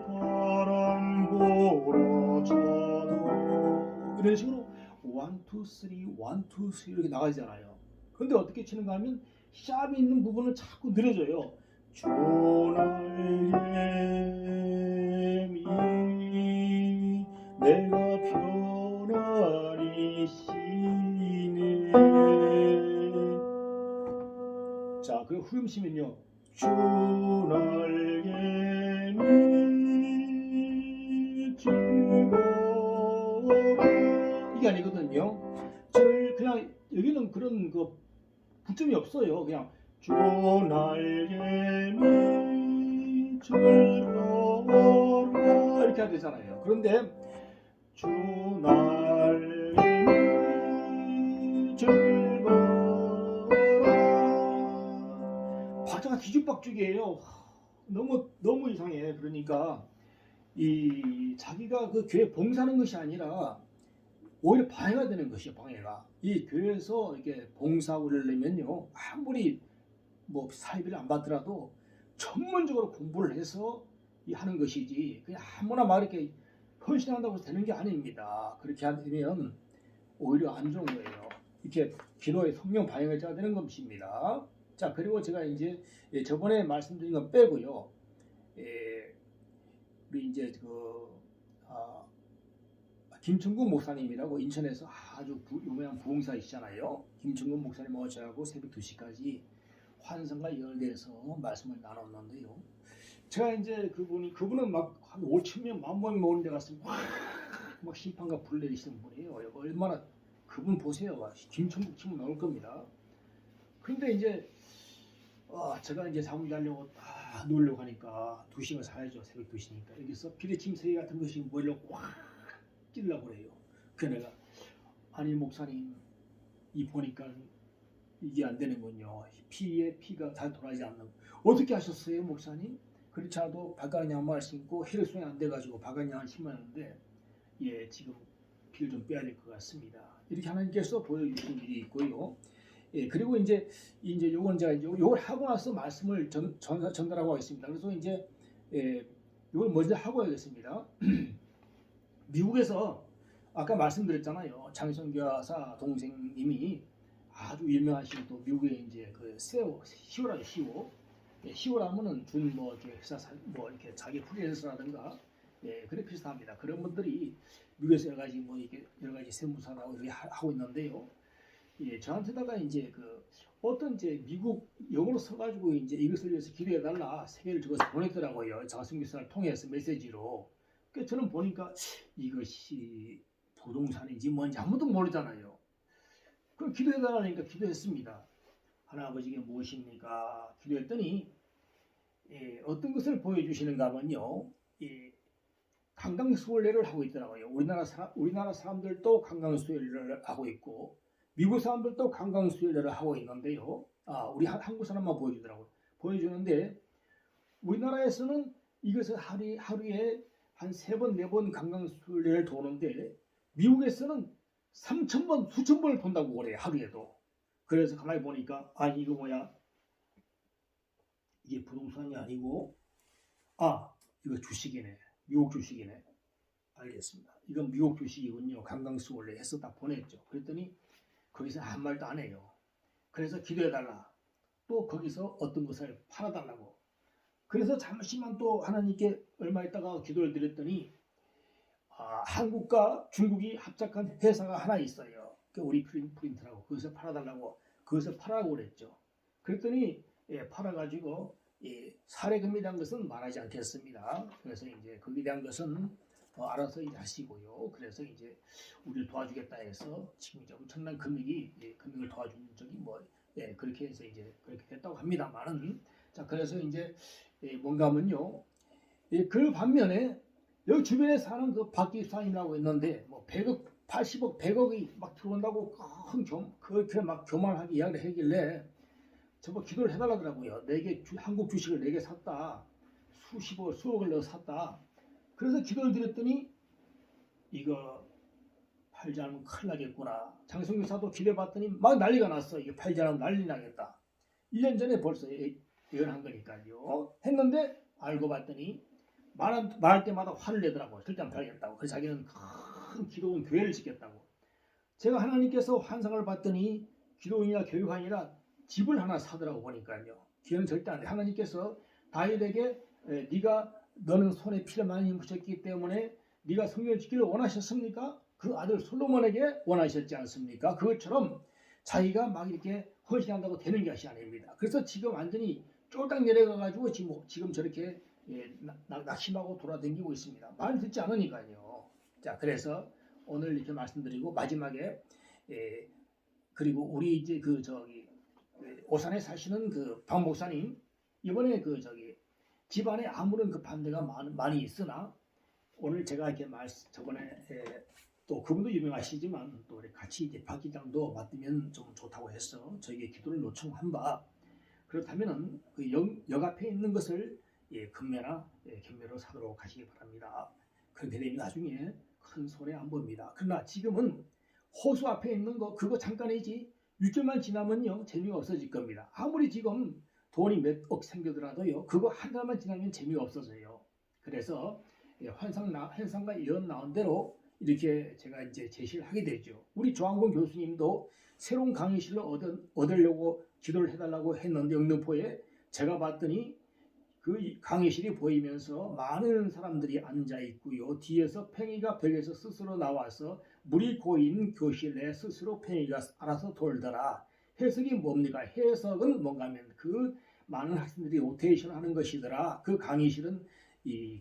바람 보러 자도 이런 식으로 1, 2, 3, 1, 2, 3 이렇게 나가잖아요. 근데 어떻게 치는가 하면 샵이 있는 부분은 자꾸 느려져요. 조날개미 내가 편안히 쉬네 후렴 치면요. 주 날개니 즐거워라 이게 아니거든요. 그냥 여기는 그런 그 부점이 없어요. 그냥 주 날개니 즐거워라 이렇게 해야 되잖아요. 그런데 주 날개니 즐거워라 박자가 뒤죽박죽이에요. 너무 이상해. 그러니까 이 자기가 그 교회 봉사하는 것이 아니라 오히려 방해가 되는 것이에요. 방해가. 이 교회에서 이렇게 봉사하고 이러려면요, 아무리 뭐 사회비를 안 받더라도 전문적으로 공부를 해서 하는 것이지 그냥 아무나 막 이렇게 헌신한다고 되는 게 아닙니다. 그렇게 하면 오히려 안 좋은 거예요. 이렇게 기도의 성령 방해가 되는 것입니다. 자, 그리고 제가 이제 저번에 말씀드린 건 빼고요. 우리 이제 김천국 목사님이라고 인천에서 아주 유명한 부흥사이시잖아요. 김천국 목사님 어제하고 새벽 2시까지 환상과 연대해서 말씀을 나눴는데요. 제가 이제 그분은 막 한 5,000명, 10,000명 모은 데 갔으면 막 심판과 불 내리시는 분이에요. 얼마나 그분 보세요. 김천국 치면 나올 겁니다. 그런데 이제 제가 이제 사무실 가려고 놀려고 하니까 2시간 사야죠. 새벽 2시니까. 여기서 비대칭 세계 같은 것이 뭐려고 확 찔려고 그래요. 그래서 내가 아니 목사님 이 보니까 이게 안 되는군요. 피가 잘 돌아가지 않는. 어떻게 하셨어요 목사님? 그렇지 않아도 바깥 양말 신고 혈액순환이 안 돼가지고 바깥 양말 신었는데 지금 피를 좀 빼야 될 것 같습니다. 이렇게 하나님께서 보여주신 일이 있고요. 그리고 이제 요건 제가 요걸 하고 나서 말씀을 전달하고 하겠습니다. 그래서 이제 요걸 먼저 하고 하겠습니다. 미국에서 아까 말씀드렸잖아요. 장성교사 동생님이 아주 유명하신 또 미국의 이제 그 시오라죠. 시오라면은 뭐 이렇게 회사 뭐 이렇게 자기 프리랜서라든가 그래 비슷합니다. 그런 분들이 미국에서 여러 가지 세무사라고 이렇게 하고 있는데요. 저한테다가 이제 어떤 이제 미국 영어로 써가지고 이제 이것을 위해서 기도해달라 세 개를 적어서 보냈더라고요. 장성교사를 통해서 메시지로. 그래서 저는 보니까 이것이 부동산인지 뭔지 아무도 모르잖아요. 그럼 기도해달라니까 기도했습니다. 하나님 아버지 이게 무엇입니까? 기도했더니 어떤 것을 보여주시는가 하면요. 강강수월래를 하고 있더라고요. 우리나라 사람들도 강강수월래를 하고 있고 미국 사람들도 강강수월래를 하고 있는데요. 우리 한국 사람만 보여주더라고요. 보여주는데 우리나라에서는 이것을 하루에 한 3번, 4번 강강수월래를 도는데 미국에서는 3,000번, 수천 번을 본다고 그래요. 하루에도. 그래서 가만히 보니까 이거 뭐야? 이게 부동산이 아니고 이거 주식이네. 미국 주식이네. 알겠습니다. 이건 미국 주식이군요. 강강수월래 해서 다 보냈죠. 그랬더니 거기서 아무 말도 안 해요. 그래서 기도해달라. 또 거기서 어떤 것을 팔아달라고. 그래서 잠시만 또 하나님께 얼마 있다가 기도를 드렸더니 한국과 중국이 합작한 회사가 하나 있어요. 우리 프린트라고. 그것을 팔아달라고. 그것을 팔아라고 그랬죠. 그랬더니 팔아가지고 사례금에 대한 것은 말하지 않겠습니다. 그래서 이제 거기에 대한 것은 알아서 이제 하시고요. 그래서 이제 우리를 도와주겠다 해서 지금 이제 엄청난 금액을 도와준 적이 그렇게 해서 이제 그렇게 됐다고 합니다만은 자 그래서 이제 뭔가 하면요. 그 반면에 여기 주변에 사는 그 박기사님이라고 있는데 100억, 80억, 100억이 막 들어온다고 그렇게 막 교만하게 이야기를 하길래 저거 기도를 해달라더라고요. 한국 주식을 4개 샀다. 수억을 내가 샀다. 그래서 기도를 드렸더니 이거 팔지 않으면 큰일 나겠구나. 장성교사도 기도해봤더니 막 난리가 났어. 이게 팔지 않으면 난리 나겠다. 1년 전에 벌써 예언한 거니까요. 했는데 알고 봤더니 말할 때마다 화를 내더라고요. 절대 안 팔겠다고. 그래서 자기는 큰 기도원 교회를 짓겠다고. 제가 하나님께서 환상을 봤더니 기도원이나 교회가 아니라 집을 하나 사더라고 보니까요. 기도는 절대 안 돼. 하나님께서 다윗에게 너는 손에 피를 많이 묻혔기 때문에 네가 성전을 짓기를 원하셨습니까? 그 아들 솔로몬에게 원하셨지 않습니까? 그것처럼 자기가 막 이렇게 헌신한다고 되는 것이 아닙니다. 그래서 지금 완전히 쫄딱 내려가가지고 지금 저렇게 낙심하고 돌아다니고 있습니다. 말 듣지 않으니까요. 자, 그래서 오늘 이렇게 말씀드리고 마지막에 그리고 우리 이제 오산에 사시는 그 박 목사님 이번에 집안에 아무런 그 반대가 많이 있으나 오늘 제가 이렇게 저번에 또 그분도 유명하시지만 또 우리 같이 이제 박 기장도 맡으면 좀 좋다고 해서 저에게 기도를 요청한 바 그렇다면은 그 역 앞에 있는 것을 금매나 경매로 사도록 하시기 바랍니다. 그렇게 되면 나중에 큰 손해 안 봅니다. 그러나 지금은 호수 앞에 있는 거 그거 잠깐이지 6개월만 지나면요 재미가 없어질 겁니다. 아무리 지금 돈이 몇 억 생겨더라도요 그거 한 달만 지나면 재미가 없어져요. 그래서 환상과 이런 나온 대로 이렇게 제가 이제 제시를 하게 되죠. 우리 조항곤 교수님도 새로운 강의실을 얻으려고 기도를 해달라고 했는데 영등포에 제가 봤더니 그 강의실이 보이면서 많은 사람들이 앉아 있고요. 뒤에서 팽이가 벽에서 스스로 나와서 물이 고인 교실 내 스스로 팽이가 알아서 돌더라. 해석이 뭡니까? 해석은 뭔가 하면 그 많은 학생들이 로테이션 하는 것이더라. 그 강의실은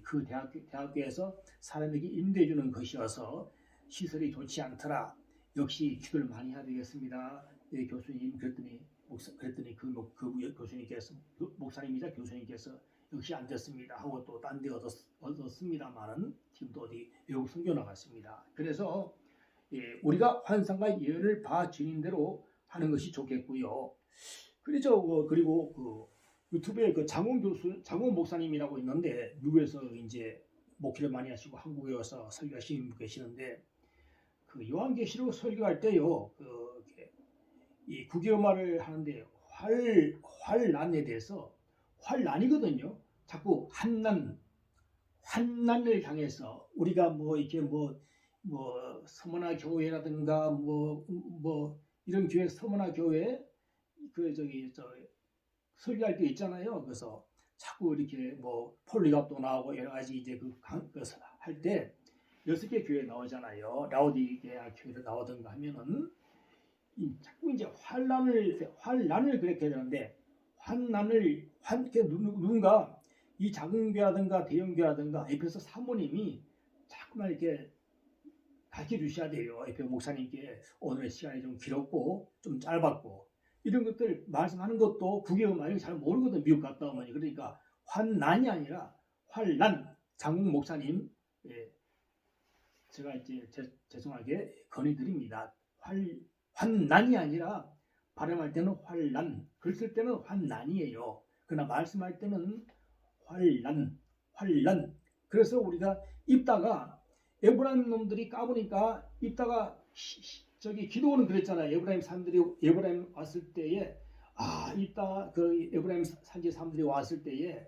그 대학교에서 사람에게 임대해 주는 것이어서 시설이 좋지 않더라. 역시 기도를 많이 해야 되겠습니다. 교수님 그랬더니 그 교수님께서 목사님이자 교수님께서 역시 안 됐습니다 하고 또 딴 데 얻었습니다만은 지금도 어디 외국 선교 나갔습니다. 그래서 우리가 환상과 예언을 봐주는 대로 하는 것이 좋겠고요. 그리고 그 유튜브에 그 장원 목사님이라고 있는데 미국에서 이제 목회를 많이 하시고 한국에 와서 설교하시는 분 계시는데 그 요한계시록 설교할 때요 이 국어말을 하는데 환난에 대해서 환난이거든요. 자꾸 환난을 향해서 우리가 뭐 이렇게 뭐 서머나 교회라든가 뭐 이런 교회 서머나 교회 설교할 때 있잖아요. 그래서 자꾸 이렇게 뭐 폴리갑도 나오고 여러 가지 이제 할 때 6개 교회 나오잖아요. 라오디게아 교회로 나오던가 하면은 자꾸 이제 환난을 그렇게 되는데 누군가 이 작은 교회라든가 대형 교회라든가 에페소 사모님이 자꾸만 이렇게 가르쳐 주셔야 돼요. 에페소 목사님께 오늘의 시간이 좀 길었고 좀 짧았고 이런 것들 말씀하는 것도 국외어 많이 잘 모르거든 미국 갔다 오면. 그러니까 환난이 아니라 환난. 장국 목사님 제가 이제 죄송하게 건의드립니다. 환난이 아니라 발음할 때는 환난, 글 쓸 때는 환난이에요. 그러나 말씀할 때는 환난. 그래서 우리가 입다가 에브라임 놈들이 까보니까 입다가 기도원은 그랬잖아요. 에브라임 왔을 때에 입다 그 에브라임 산지 사람들이 왔을 때에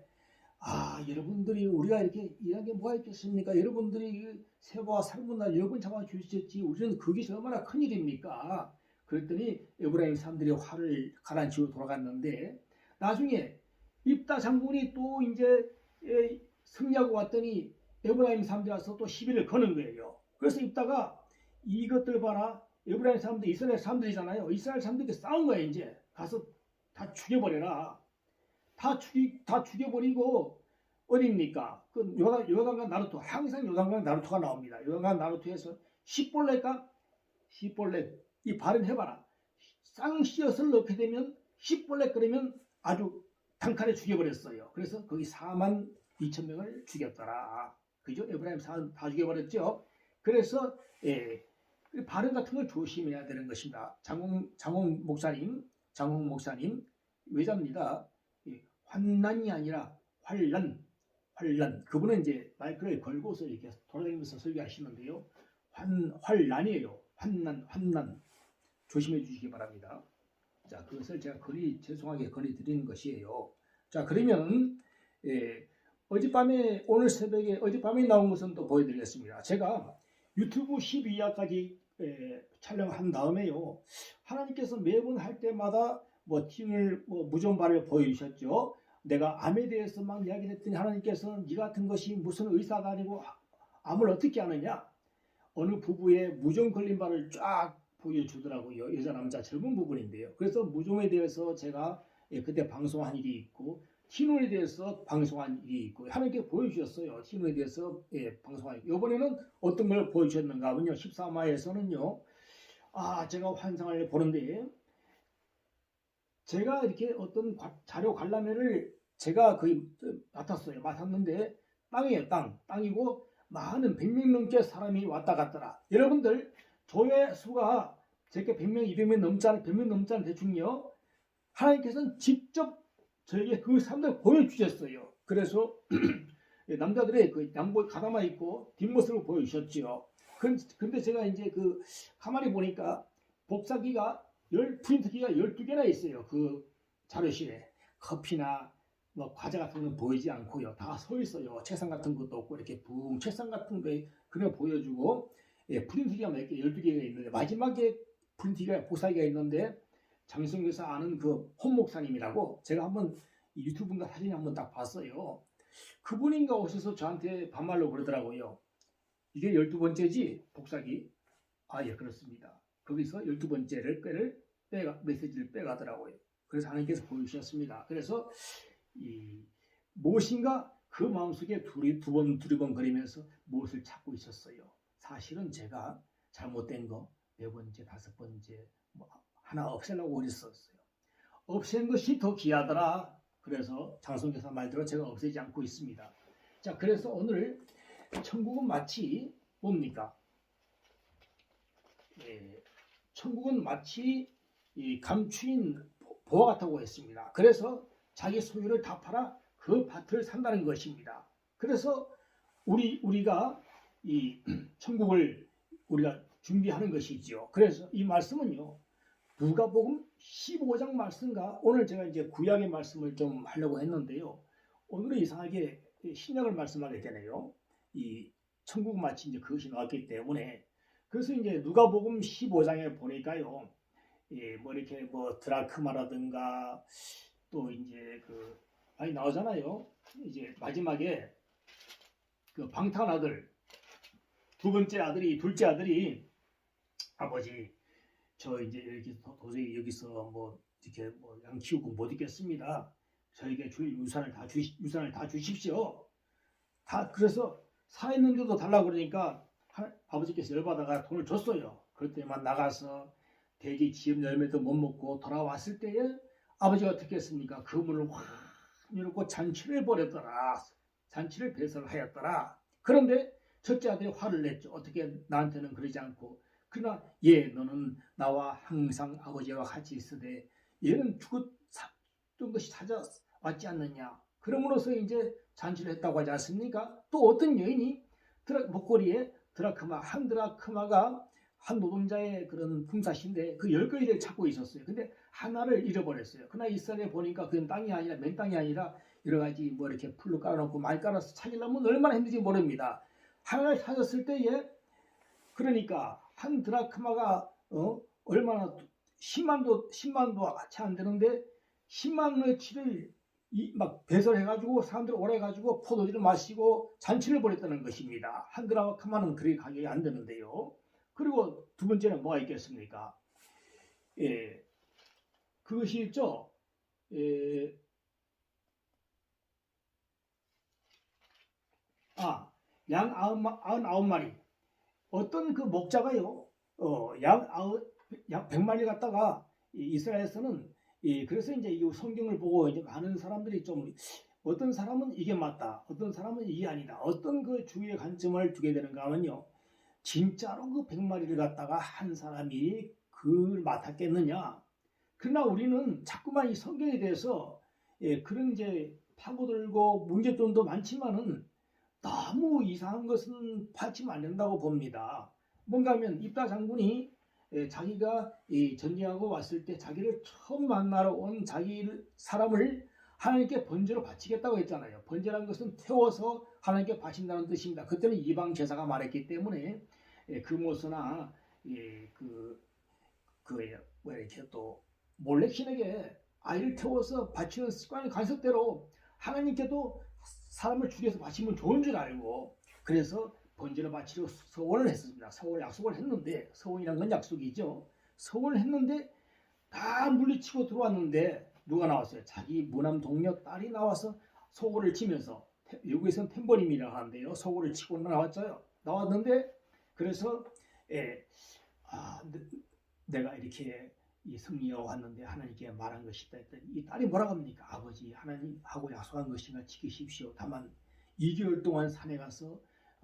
여러분들이 우리가 이렇게 일한 게 뭐가 있겠습니까? 여러분들이 세바와 살문날 여러 번 잡아 주셨지 우리는 그게 얼마나 큰 일입니까? 그랬더니 에브라임 사람들이 화를 가라앉히고 돌아갔는데 나중에 입다 장군이 또 이제 승리하고 왔더니 에브라임 사람들이 와서 또 시비를 거는 거예요. 그래서 입다가 이것들 봐라. 에브라임 사람들 이스라엘 사람들이잖아요. 이스라엘 사람들이 싸운 거예요. 이제 가서 다 죽여버려라. 다 죽여버리고 어딥니까? 그 요단강 나루토 항상 요단강 나루토가 나옵니다. 요단강 나루토에서 십벌레 이 발음해봐라. 쌍시옷을 넣게 되면 십벌레 끓이면 아주 단칼에 죽여버렸어요. 그래서 거기 42,000명을 죽였더라. 그죠? 에브라임 사람 다 죽여버렸죠. 그래서 발음 같은 걸 조심해야 되는 것입니다. 장홍 목사님 외자입니다. 환난이 아니라 환란. 그분은 이제 마이크를 걸고서 이렇게 돌아다니면서 설교하시는데요. 환난이에요. 환난. 조심해 주시기 바랍니다. 자, 그것을 제가 죄송하게 건의드리는 것이에요. 자, 그러면 오늘 새벽에 어젯밤에 나온 것은 또 보여드리겠습니다. 제가 유튜브 12화까지 촬영한 다음에요. 하나님께서 매번 할 때마다 무전발을 보여주셨죠. 내가 암에 대해서 막 이야기를 했더니 하나님께서는 네 같은 것이 무슨 의사가 아니고 암을 어떻게 하느냐. 어느 부부의 무전 걸린 발을 쫙 보여주더라고요. 여자 남자 젊은 부분인데요. 그래서 무좀에 대해서 제가 그때 방송한 일이 있고 티눈에 대해서 방송한 일이 있고 하나님께 보여주셨어요. 티눈에 대해서 방송한 일. 이번에는 어떤 걸 보여주셨는가 하면요. 13화에서는요. 제가 환상을 보는데 제가 이렇게 어떤 자료 관람회를 제가 거의 맡았는데 땅이에요. 땅이고 많은 100명 넘게 사람이 왔다 갔더라. 여러분들 조회수가 제게 100명, 200명 넘잖아요. 100명 넘잖아요. 대충요. 하나님께서는 직접 저에게 그 사람들 보여주셨어요. 그래서 남자들의 그 양복에 가다마 입고 뒷모습을 보여주셨지요. 근데 제가 이제 그 가만히 보니까 복사기가 프린트기가 12개나 있어요. 그 자료실에. 커피나 뭐 과자 같은 거는 보이지 않고요. 다 서 있어요. 책상 같은 것도 없고 이렇게 붕 책상 같은 거에 그냥 보여주고 프린트기가 몇 개, 12개가 있는데 마지막에 프린트기가 복사기가 있는데 장성교사 아는 그 홍 목사님이라고 제가 한번 유튜브인가 사진에 한번 딱 봤어요. 그분인가 오셔서 저한테 반말로 그러더라고요. 이게 12번째지 복사기? 예, 그렇습니다. 거기서 12번째를 메시지를 빼가더라고요. 그래서 하나님께서 보여주셨습니다. 그래서 무엇인가 그 마음속에 두리번 거리면서 무엇을 찾고 있었어요. 사실은 제가 잘못된 거 4번째, 5번째 하나 없애려고 그랬었어요. 없앤 것이 더 귀하더라. 그래서 장성교사 말대로 제가 없애지 않고 있습니다. 자, 그래서 오늘 천국은 마치 뭡니까? 천국은 마치 감추인 보화 같다고 했습니다. 그래서 자기 소유를 다 팔아 그 밭을 산다는 것입니다. 그래서 우리가 이 천국을 우리가 준비하는 것이지요. 그래서 이 말씀은요. 누가복음 15장 말씀과 오늘 제가 이제 구약의 말씀을 좀 하려고 했는데요. 오늘은 이상하게 신약을 말씀하게 되네요. 이 천국 마치 이제 그것이 나왔기 때문에 그래서 이제 누가복음 15장에 보니까요. 뭐 이렇게 뭐 드라크마라든가 또 이제 그 많이 나오잖아요. 이제 마지막에 그 방탕한 아들 둘째 아들이 아버지 저 이제 이렇게 도저히 여기서 뭐 이렇게 뭐 양 키우고 못 있겠습니다. 저에게 줄 유산을 다 주십시오. 다 그래서 살아있는데도 달라고 그러니까 아버지께서 열받아가 돈을 줬어요. 그럴 때만 나가서 대기 지은 열매도 못 먹고 돌아왔을 때에 아버지가 어떻게 했습니까? 그 문을 확 열고 잔치를 벌였더라. 잔치를 배설하였더라. 그런데 첫째 아들이 화를 냈죠. 어떻게 나한테는 그러지 않고 그러나 너는 나와 항상 아버지와 같이 있으되 얘는 죽었던 것이 찾아왔지 않느냐. 그러므로서 이제 잔치를 했다고 하지 않습니까? 또 어떤 여인이 목걸이에 한 드라크마가 한 노동자의 그런 품삯인데 그 10개를 찾고 있었어요. 근데 하나를 잃어버렸어요. 그러나 이스라엘에 보니까 그건 땅이 아니라 맨 땅이 아니라 여러 가지 뭐 이렇게 풀로 깔아놓고 많이 깔아서 찾으려면 얼마나 힘든지 모릅니다. 하나를 찾았을 때에 그러니까 한 드라크마가 얼마나 10만도 채 안 되는데 10만어치를 막 배설해가지고 사람들 오래가지고 포도주를 마시고 잔치를 벌였다는 것입니다. 한 드라크마는 그렇게 가격이 안 되는데요. 그리고 두 번째는 뭐가 있겠습니까? 그것이 있죠. 양 99마리. 어떤 그 목자가요, 양 100마리 갖다가 이스라엘에서는 그래서 이제 이 성경을 보고 이제 많은 사람들이 좀 어떤 사람은 이게 맞다, 어떤 사람은 이게 아니다, 어떤 그 주의의 관점을 두게 되는가 하면요, 진짜로 그 100마리를 갖다가 한 사람이 그걸 맡았겠느냐? 그러나 우리는 자꾸만 이 성경에 대해서 그런 이제 파고들고 문제점도 많지만은 너무 이상한 것은 파치면 안 된다고 봅니다. 뭔가 하면 입다 장군이 자기가 전쟁하고 왔을 때 자기를 처음 만나러 온 사람을 하나님께 번제로 바치겠다고 했잖아요. 번제라는 것은 태워서 하나님께 바친다는 뜻입니다. 그때는 이방 제사가 많았기 때문에 금오서나 뭐 이렇게 또 몰래 신에게 아이를 태워서 바치는 습관의 관습대로 하나님께도 사람을 죽여서 바치면 좋은 줄 알고 그래서 번제를 바치려고 서원을 했습니다. 서원 약속을 했는데 서원이란 건 약속이죠. 서원을 했는데 다 물리치고 들어왔는데 누가 나왔어요? 자기 무남 동료 딸이 나와서 소고를 치면서, 외국에서는 탬버림이라고 하는데요, 소고를 치고 나왔는데, 그래서 내가 이렇게 이 승리하고 왔는데 하나님께 말한 것이다 했더니 이 딸이 뭐라고 합니까? 아버지, 하나님하고 약속한 것인가 지키십시오. 다만 2개월 동안 산에 가서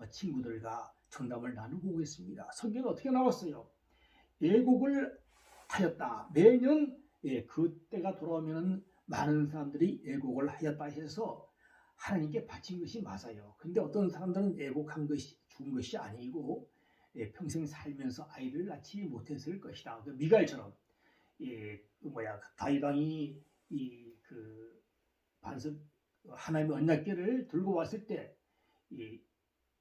친구들과 정담을 나누고 오겠습니다. 성경은 어떻게 나왔어요? 애곡을 하였다. 매년 그때가 돌아오면 많은 사람들이 애곡을 하였다 해서 하나님께 바친 것이 맞아요. 근데 어떤 사람들은 애곡한 것이 죽은 것이 아니고 평생 살면서 아이를 낳지 못했을 것이다. 미갈처럼 다윗 왕이 그 반석 하나님의 언약궤를 들고 왔을 때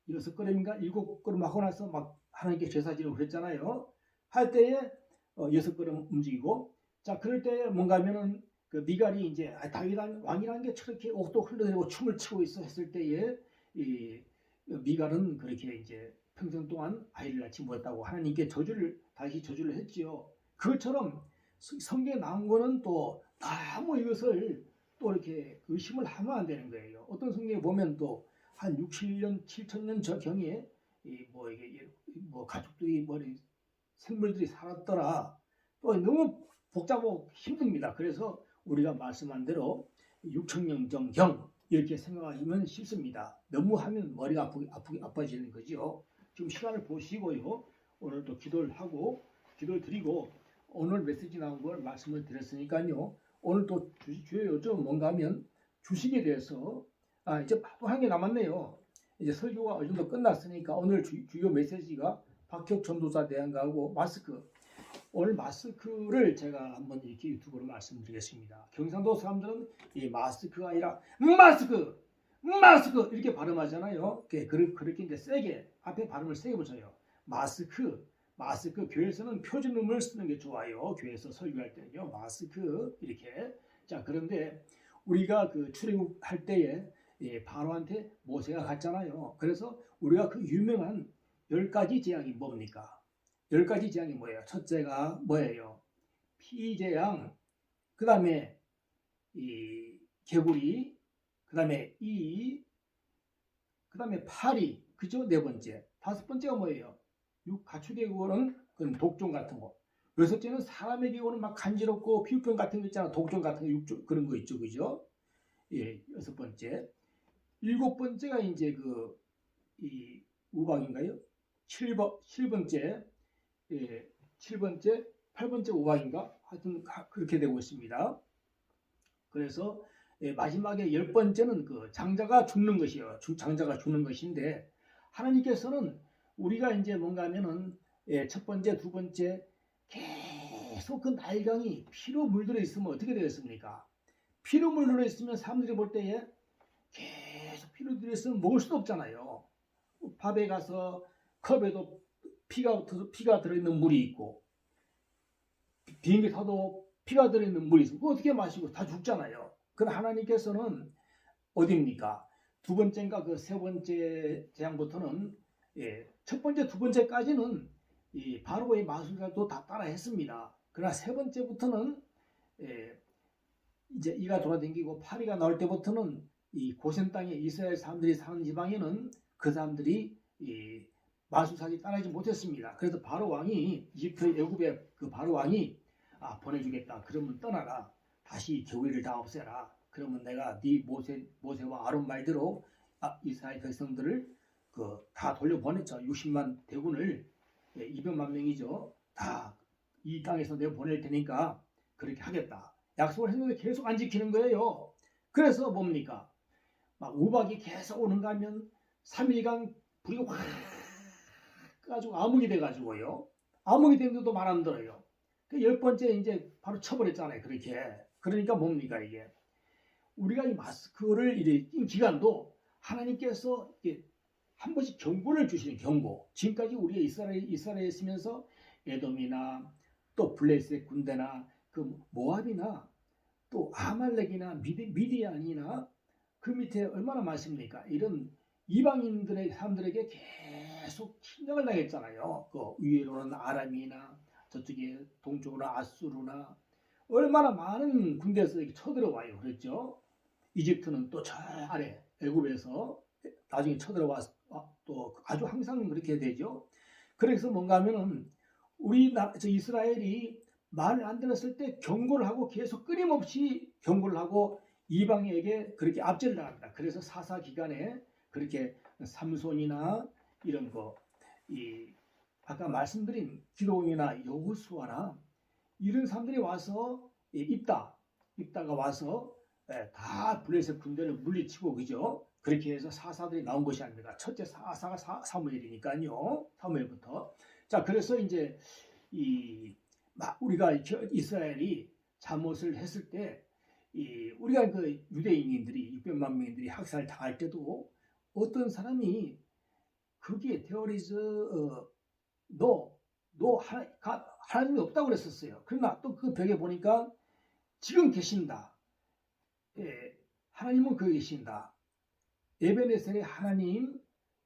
6걸음인가 7걸음 하고 나서 막 하나님께 제사지를 그랬잖아요. 할 때에 6걸음 움직이고, 자 그럴 때 뭔가 하면은 그 미갈이 이제 다윗 왕이라는 게 저렇게 옷도 흘러내리고 춤을 추고 있어 했을 때에 이 미갈은 그렇게 이제 평생 동안 아이를 낳지 못했다고 하나님께 다시 저주를 했지요. 그것처럼 성경에 나온 거는 또 너무 이것을 또 이렇게 의심을 하면 안 되는 거예요. 어떤 성경에 보면 또 한 6, 7년, 7천년 저경에 가족들이 생물들이 살았더라. 또 너무 복잡하고 힘듭니다. 그래서 우리가 말씀한 대로 6천년 전경 이렇게 생각하시면 쉽습니다. 너무 하면 머리가 아파지는 거죠. 지금 시간을 보시고요. 오늘 또 기도를 드리고 오늘 메시지 나온 걸 말씀을 드렸으니까요. 오늘 또 주요 요점 뭔가 하면 주식에 대해서 이제 또 한 개 남았네요. 이제 설교가 어느 정도 끝났으니까 오늘 주요 메시지가 박혁 전도사 대안가하고 마스크. 오늘 마스크를 제가 한번 이렇게 유튜브로 말씀드리겠습니다. 경상도 사람들은 이 마스크가 아니라 마스크 이렇게 발음하잖아요. 그렇게 이제 세게 앞에 발음을 세게 붙여요. 마스크 교회에서는 표준음을 쓰는 게 좋아요. 교회에서 설교할 때는요. 마스크 이렇게. 자 그런데 우리가 그 출애굽할 때에 바로한테 모세가 갔잖아요. 그래서 우리가 그 유명한 10가지 재앙이 뭡니까? 10가지 재앙이 뭐예요? 첫째가 뭐예요? 피재앙, 그 다음에 이 개구리, 그 다음에 그 다음에 파리, 그죠? 네 번째. 다섯 번째가 뭐예요? 가축에게 오는 그런 독종 같은 거. 여섯째는 사람에게 오는 막 간지럽고 피부병 같은 거 있잖아. 독종 같은 거, 그런 거 있죠, 그죠? 여섯 번째. 일곱 번째가 이제 이 우박인가요? 7번째, 8번째 우박인가? 하여튼 그렇게 되고 있습니다. 그래서 마지막에 10번째는 그 장자가 죽는 것이에요. 장자가 죽는 것인데 하나님께서는 우리가 이제 뭔가 하면은 첫 번째, 두 번째 계속 그 날강이 피로 물들어 있으면 어떻게 되겠습니까? 피로 물들어 있으면 사람들이 볼 때에 계속 피로 물들어 있으면 먹을 수도 없잖아요. 밥에 가서 컵에도 피가 들어있는 물이 있고 비행기 타도 피가 들어있는 물이 있으면 그거 어떻게 마시고 다 죽잖아요. 그럼 하나님께서는 어디입니까? 두 번째인가 그 세 번째 재앙부터는 첫 번째, 두 번째까지는 이 바로의 마술가도 다 따라 했습니다. 그러나 세 번째부터는 이제 이가 돌아다니고 파리가 나올 때부터는 이 고센 땅에 이스라엘 사람들이 사는 지방에는 그 사람들이 이 마술사기 따라하지 못했습니다. 그래서 바로 왕이 이집트 애굽의 그 바로 왕이 보내주겠다. 그러면 떠나라. 다시 개구리를 다 없애라. 그러면 내가 네 모세와 아론 말대로 이스라엘 백성들을 다 돌려보냈죠. 60만 대군을 200만 명이죠. 다 이 땅에서 내가 보낼 테니까 그렇게 하겠다. 약속을 했는데 계속 안 지키는 거예요. 그래서 뭡니까? 막 우박이 계속 오는가 하면 3일간 불이 확 가지고 암흑이 돼가지고요. 암흑이 되는데도 말 안 들어요. 그 10번째 이제 바로 쳐버렸잖아요. 그렇게. 그러니까 뭡니까 이게? 우리가 이 마스크를 낀 기간도 하나님께서 한 번씩 경고를 주시는 경고. 지금까지 우리가 이스라엘에 있으면서 에돔이나 또 블레셋 군대나 그 모압이나 또 아말렉이나 미디안이나 그 밑에 얼마나 많습니까? 이런 이방인들의 사람들에게 계속 침략을 당했잖아요. 그 위에로는 아람이나 저쪽에 동쪽으로 아수르나 얼마나 많은 군대에서 이렇게 쳐들어와요. 그랬죠. 이집트는 또 저 아래 애굽에서 나중에 쳐들어와서 또 아주 항상 그렇게 되죠. 그래서 뭔가 하면은 저 이스라엘이 말을 안 들었을 때 경고를 하고 계속 끊임없이 경고를 하고 이방에게 그렇게 압제를 당합니다. 그래서 사사 기간에 그렇게 삼손이나 이런 거, 아까 말씀드린 기도원이나 여호수아나 이런 사람들이 와서 입다가 와서 다 블레셋 군대를 물리치고 그죠? 그렇게 해서 사사들이 나온 것이 아닙니다. 첫째 사사가 사무엘이니까요. 사무엘부터. 자, 그래서 이제 우리가 이스라엘이 잘못을 했을 때 우리가 그 유대인들이 600만 명들이 학살 당할 때도 어떤 사람이 거기에 하나님이 없다고 그랬었어요. 그러나 또 그 벽에 보니까 지금 계신다. 하나님은 거기 계신다. 에베네셀의 하나님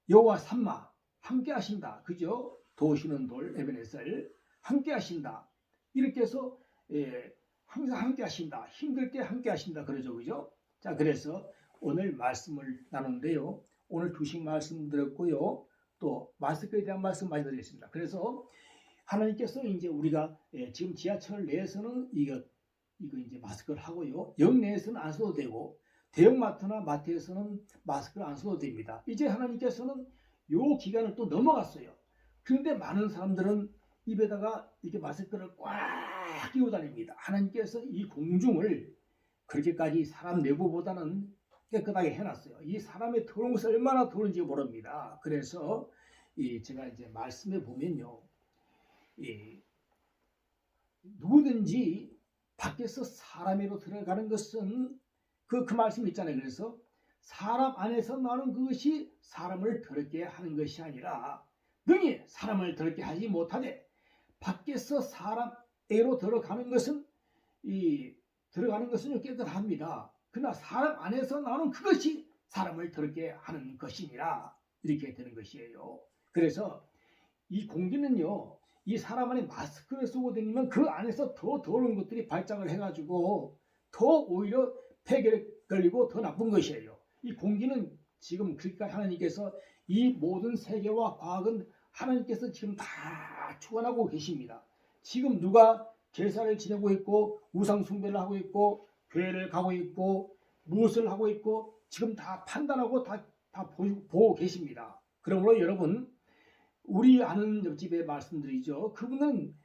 여호와 삼마 함께 하신다. 그죠? 도우시는 돌 에베네셀 함께 하신다. 이렇게 해서 항상 함께 하신다. 힘들 때 함께 하신다. 그러죠. 그죠? 자, 그래서 오늘 말씀을 나누는데요. 오늘 두식 말씀드렸고요. 또 마스크에 대한 말씀 많이 드리겠습니다. 그래서 하나님께서 이제 우리가 지금 지하철 내에서는 이거 이제 마스크를 하고요. 역 내에서는 안 써도 되고 대형마트나 마트에서는 마스크를 안 써도 됩니다. 이제 하나님께서는 요 기간을 또 넘어갔어요. 그런데 많은 사람들은 입에다가 이렇게 마스크를 꽉 끼고 다닙니다. 하나님께서 이 공중을 그렇게까지 사람 내부보다는 깨끗하게 해놨어요. 이 사람의 더러운 것이 얼마나 더러운지 모릅니다. 그래서 제가 이제 말씀에 보면요. 누구든지 밖에서 사람으로 들어가는 것은 그 말씀 있잖아요. 그래서 사람 안에서 나오는 그것이 사람을 더럽게 하는 것이 아니라 능히 사람을 더럽게 하지 못하되 밖에서 사람으로 들어가는 것은 깨끗합니다. 그러나 사람 안에서 나오는 그것이 사람을 더럽게 하는 것이니라 이렇게 되는 것이에요. 그래서 이 공기는요. 이 사람 안에 마스크를 쓰고 다니면 그 안에서 더 더러운 것들이 발작을 해가지고 더 오히려 폐결에 걸리고 더 나쁜 것이에요. 이 공기는 지금 그러니까 하나님께서 이 모든 세계와 과학은 하나님께서 지금 다 주관하고 계십니다. 지금 누가 제사를 지내고 있고 우상 숭배를 하고 있고 교회를 가고 있고 무엇을 하고 있고 지금 다 판단하고 다 보고 계십니다. 그러므로 여러분 우리 아는 옆집에 말씀드리죠. 그분은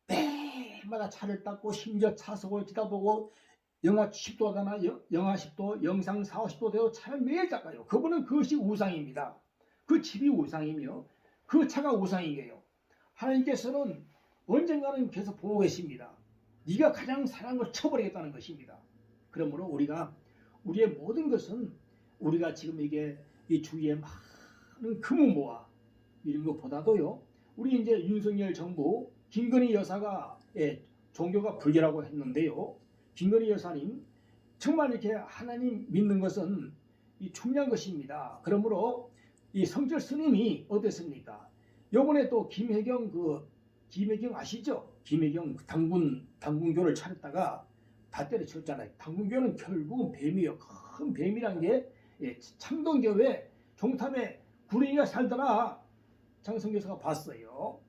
매일마다 차를 닦고 심지어 차석을 쳐다보고 영하 10도 하거나 영하 10도, 영상 4, 50도 되어 차를 매일 닦아요. 그분은 그것이 우상입니다. 그 집이 우상이며 그 차가 우상이에요. 하나님께서는 언젠가는 계속 보고 계십니다. 네가 가장 사랑한 걸 쳐버리겠다는 것입니다. 그러므로 우리의 모든 것은 우리가 지금 이게 이 주위에 많은 금은모아 이런 것보다도요. 우리 이제 윤석열 정부 김건희 여사가 종교가 불교라고 했는데요. 김건희 여사님 정말 이렇게 하나님 믿는 것은 중요한 것입니다. 그러므로 이 성철 스님이 어땠습니까? 요번에 또 김혜경 아시죠? 김혜경 당군교를 차렸다가 다 때려쳤잖아요. 당군교는 결국은 뱀이에요. 큰 뱀이란 게 창동교회 종탑에 구렁이가 살더라. 장성교사가 봤어요.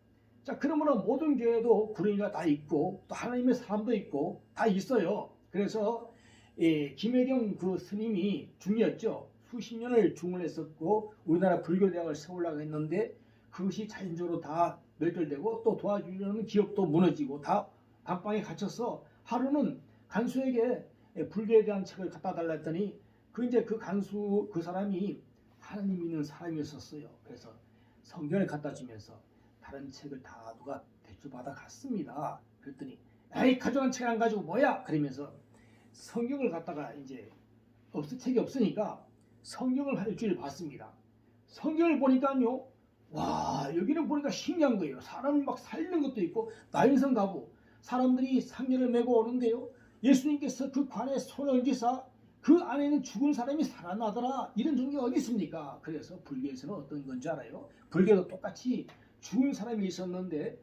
자, 그러므로 모든 교회도 구렁이가 다 있고 또 하나님의 사람도 있고 다 있어요. 그래서 김혜경 그 스님이 중이었죠. 수십 년을 중을 했었고 우리나라 불교대학을 세우려고 했는데 그것이 자연적으로 다 멸절되고 또 도와주려는 기업도 무너지고 다 감방에 갇혀서 하루는 간수에게 불교에 대한 책을 갖다 달라 했더니 그 간수 그 사람이 하나님 믿는 사람이었었어요. 그래서 성경을 갖다 주면서 다른 책을 다 누가 대출받아 갔습니다. 그랬더니 에이 가져간 책 안 가지고 뭐야? 그러면서 성경을 갖다가 이제 책이 없으니까 성경을 한 일주일 봤습니다. 성경을 보니까요. 와 여기는 보니까 신기한 거예요. 사람을 막 살리는 것도 있고 나인성 가고 사람들이 상녀를 메고 오는데요. 예수님께서 그 관에 손을 얹으사 그 안에는 죽은 사람이 살아나더라. 이런 종교가 어디 있습니까? 그래서 불교에서는 어떤 건지 알아요? 불교도 똑같이 죽은 사람이 있었는데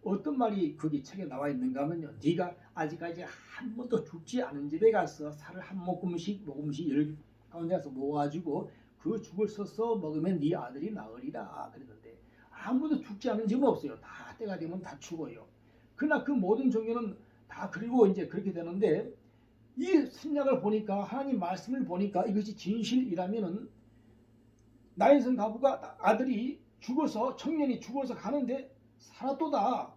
어떤 말이 거기 책에 나와 있는가 하면요. 네가 아직까지 한 번도 죽지 않은 집에 가서 살을 한 모금씩 열 가운데서 모아가지고 그 죽을 써서 먹으면 네 아들이 나으리라 그랬는데 아무도 죽지 않은 집은 없어요. 다 때가 되면 다 죽어요. 그러나 그 모든 종교는 다 그리고 이제 그렇게 되는데 이 신약을 보니까 하나님 말씀을 보니까 이것이 진실이라면은 나인성 가부가 아들이 죽어서 청년이 죽어서 가는데 살았도다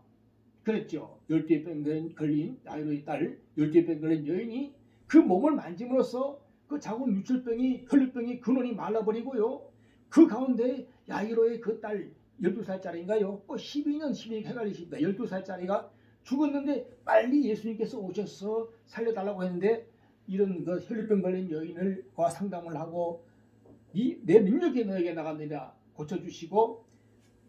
그랬죠. 12병 걸린 야이로의 딸 12병 걸린 여인이 그 몸을 만짐으로써 그 작은 유출병이 혈류병이 근원이 말라버리고요. 그 가운데 야이로의 그 딸 12살짜리인가요? 12년 헷갈리십니다. 12살짜리가 죽었는데 빨리 예수님께서 오셔서 살려달라고 했는데 이런 그 혈류병 걸린 여인과 상담을 하고 내 능력이 너에게 나갔느냐 고쳐주시고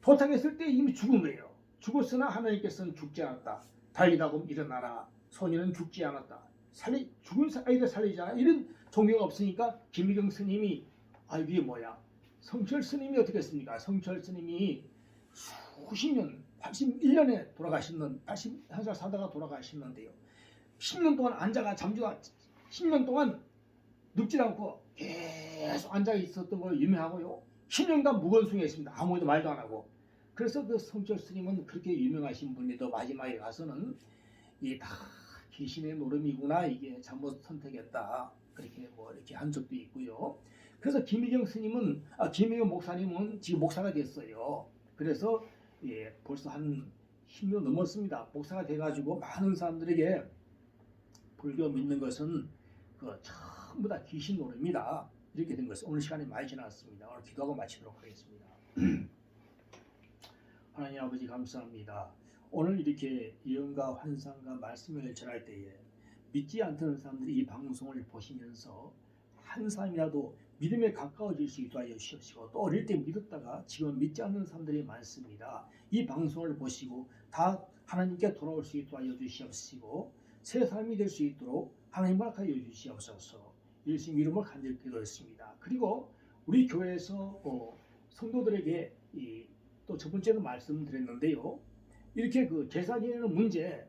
도착했을 때 이미 죽은 거예요. 죽었으나 하나님께서는 죽지 않았다. 다윗하고 일어나라. 소년은 죽지 않았다. 죽은 아이들 살리잖아. 이런 종교가 없으니까 김희경 스님이 이게 뭐야? 성철 스님이 어떻게 했습니까? 성철 스님이 수십 년 81년에 돌아가시는 81살 사다가 돌아가시는데요. 10년 동안 앉아가 잠주가 10년 동안 눕지 않고 계속 앉아 있었던 걸로 유명하고요. 10년간 무건숭이했습니다. 아무도 말도 안 하고. 그래서 그 성철 스님은 그렇게 유명하신 분인데도 마지막에 가서는 이게 다 귀신의 노름이구나, 이게 잘못 선택했다, 그렇게 이렇게 한 적도 있고요. 그래서 김희경 목사님은 지금 목사가 됐어요. 그래서 벌써 한 10년 넘었습니다. 목사가 돼가지고 많은 사람들에게 불교 믿는 것은 전부 다 귀신 노름이다, 이렇게 된 것을 오늘 시간이 많이 지났습니다. 오늘 기도하고 마치도록 하겠습니다. 하나님 아버지 감사합니다. 오늘 이렇게 예언과 환상과 말씀을 전할 때에 믿지 않던 사람들이 이 방송을 보시면서 한 사람이라도 믿음에 가까워질 수 있도록 하여 주시옵시고, 또 어릴 때 믿었다가 지금 믿지 않는 사람들이 많습니다. 이 방송을 보시고 다 하나님께 돌아올 수 있도록 하여 주시옵시고, 새 삶이 될 수 있도록 하나님 허락하여 주시옵소서. 예수님 이름으로 간절히 기도했습니다. 그리고 우리 교회에서 성도들에게 또 첫 번째로 말씀드렸는데요. 이렇게 그 제사 지내는 문제,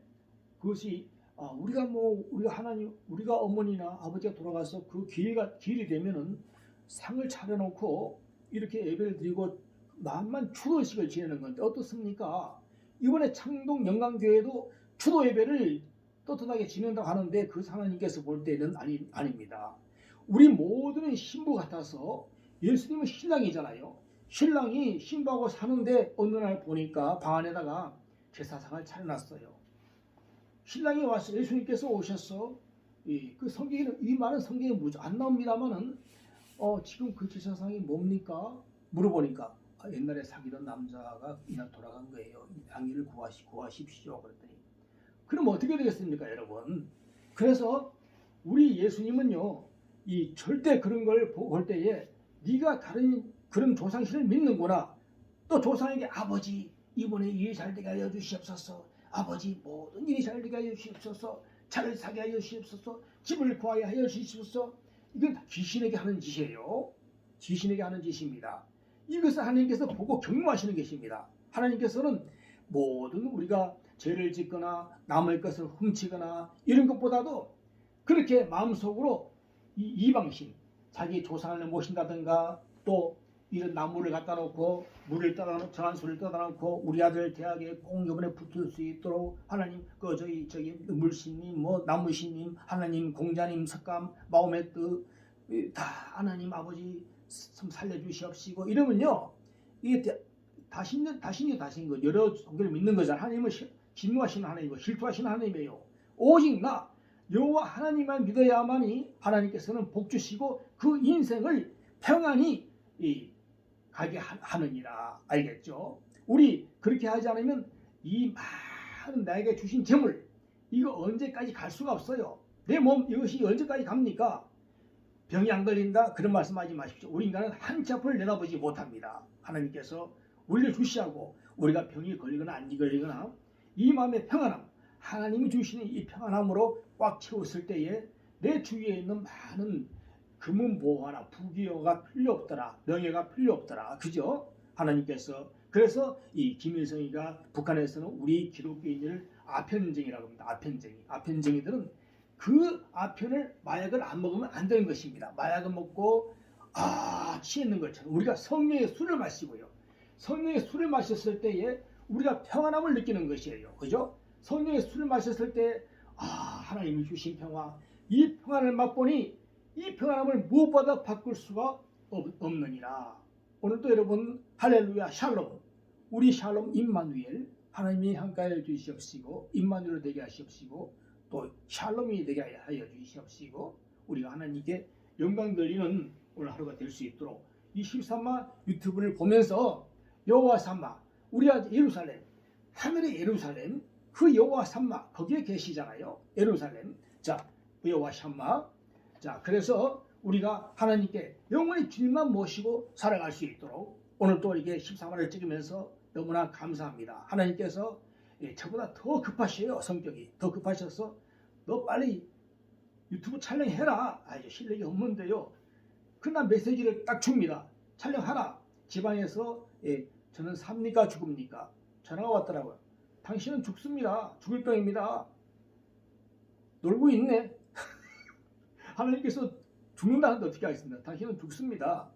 그것이 우리가 어머니나 아버지가 돌아가서 그 기일이 되면은 상을 차려놓고 이렇게 예배를 드리고 만만 추도식을 지내는 건데 어떻습니까? 이번에 창동 영광교회도 추도 예배를 떳떳하게 지낸다고 하는데 그 하나님께서 볼 때는 아닙니다. 우리 모두는 신부 같아서 예수님은 신랑이잖아요. 신랑이 신부하고 사는데 어느 날 보니까 방 안에다가 제사상을 차려놨어요. 신랑이 와서 예수님께서 오셔서 그 성경에는 이 말은 성경에 안 나옵니다만은 지금 그 제사상이 뭡니까? 물어보니까 옛날에 사귀던 남자가 이날 돌아간 거예요. 양이를 구하십시오. 그랬더니 그럼 어떻게 되겠습니까, 여러분? 그래서 우리 예수님은요, 절대 그런 걸 볼 때에 네가 다른 그런 조상신을 믿는구나. 또 조상에게 아버지 이번에 일이 잘 되게 하여 주시옵소서. 아버지 모든 일이 잘 되게 하여 주시옵소서. 차를 사게 하여 주시옵소서. 집을 구하여 하여 주시옵소서. 이건 다 귀신에게 하는 짓이에요. 귀신에게 하는 짓입니다. 이것을 하나님께서 보고 경고하시는 것입니다. 하나님께서는 모든 우리가 죄를 짓거나 남의 것을 훔치거나 이런 것보다도 그렇게 마음속으로 이방신, 자기 조상을 모신다든가 또 이런 나무를 갖다 놓고 물을 떠다 놓고 정한수를 떠다 놓고 우리 아들 대학에 꼭 이번에 붙을 수 있도록 하나님 저기 물신님 나무신님 하나님 공자님 석감 마음의 뜻 다 하나님 아버지 좀 살려주시옵시고 이러면요, 이게 다신거 여러 종교를 믿는 거잖아요. 하나님은 진노하시는 하나님이고 질투하시는 하나님이에요. 오직 나 여호와 하나님만 믿어야만이 하나님께서는 복 주시고 그 인생을 평안히 가게 하느니라. 알겠죠? 우리 그렇게 하지 않으면 이 많은 나에게 주신 재물 이거 언제까지 갈 수가 없어요. 내 몸 이것이 언제까지 갑니까? 병이 안 걸린다? 그런 말씀하지 마십시오. 우리 인간은 한치 앞을 내다보지 못합니다. 하나님께서 우리를 주시하고 우리가 병이 걸리거나 안 걸리거나 이 마음의 평안함, 하나님이 주시는 이 평안함으로 꽉 채웠을 때에 내 주위에 있는 많은 금은 보화나 부귀여가 필요 없더라, 명예가 필요 없더라, 그죠? 하나님께서 그래서 이 김일성이가 북한에서는 우리 기독교인을 아편쟁이라고 합니다. 아편쟁이. 아편쟁이들은 그 아편을 마약을 안 먹으면 안 되는 것입니다. 마약을 먹고 취했는 것처럼 우리가 성령의 술을 마시고요. 성령의 술을 마셨을 때에 우리가 평안함을 느끼는 것이에요. 그죠? 성령의 술을 마셨을 때 하나님이 주신 평화, 이 평안을 맛보니 이 평안함을 무엇보다 바꿀 수가 없느니라. 오늘도 여러분 할렐루야 샬롬, 우리 샬롬 임마누엘, 하나님이 한가해 주시옵시고 임마누엘 되게 하시옵시고 또 샬롬이 되게 하여 주시옵시고 우리가 하나님께 영광 돌리는 오늘 하루가 될 수 있도록 이 13마 유튜브를 보면서 여호와 삼마, 우리가 예루살렘, 하늘의 예루살렘, 그 여호와 삼마 거기에 계시잖아요. 예루살렘. 자, 여호와 삼마. 자, 그래서 우리가 하나님께 영원히 주님만 모시고 살아갈 수 있도록 오늘 또 이렇게 13화를 찍으면서 너무나 감사합니다. 하나님께서 저보다 더 급하셔요. 성격이 더 급하셔서 너 빨리 유튜브 촬영해라. 이제 실력이 없는데요. 그러나 메시지를 딱 줍니다. 촬영하라. 지방에서 저는 삽니까 죽습니까? 전화가 왔더라고요. 당신은 죽습니다. 죽을 병입니다. 놀고 있네. 하나님께서 죽는다는데 어떻게 하겠습니까? 당신은 죽습니다.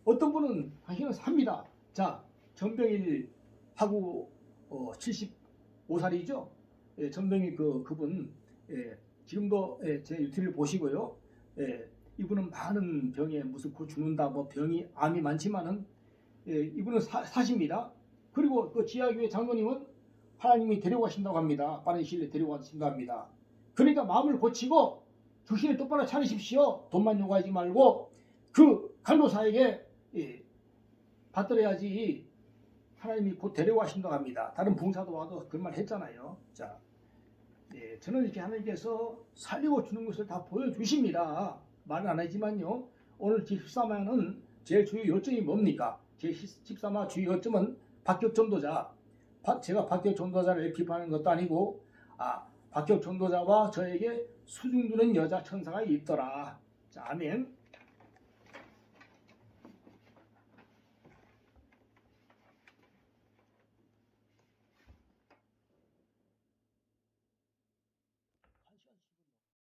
어떤 분은 당신은 삽니다. 자, 전병일하고 75살이죠. 전병일 그분 지금도 제 유튜브를 보시고요. 이분은 많은 병에 무슨 죽는다 뭐 병이 암이 많지만은 이분은 사십니다. 그리고 그 지하교회 장로님은 하나님이 데려가신다고 합니다. 빠른 시일 내에 데려가신다고 합니다. 그러니까 마음을 고치고 정신을 똑바로 차리십시오. 돈만 요구하지 말고 그 간호사에게 받들어야지. 하나님이 곧 데려가신다고 합니다. 다른 봉사도 와도 그런 말 했잖아요. 자, 저는 이렇게 하나님께서 살리고 주는 것을 다 보여주십니다. 말은 안 하지만요. 오늘 제13화는 제일 주요 요점이 뭡니까? 제13화 주요 요점은 박격 전도자. 제가 박격 전도자를 비판하는 것도 아니고 박격 전도자와 저에게 수중 두는 여자 천사가 있더라. 자, 아멘.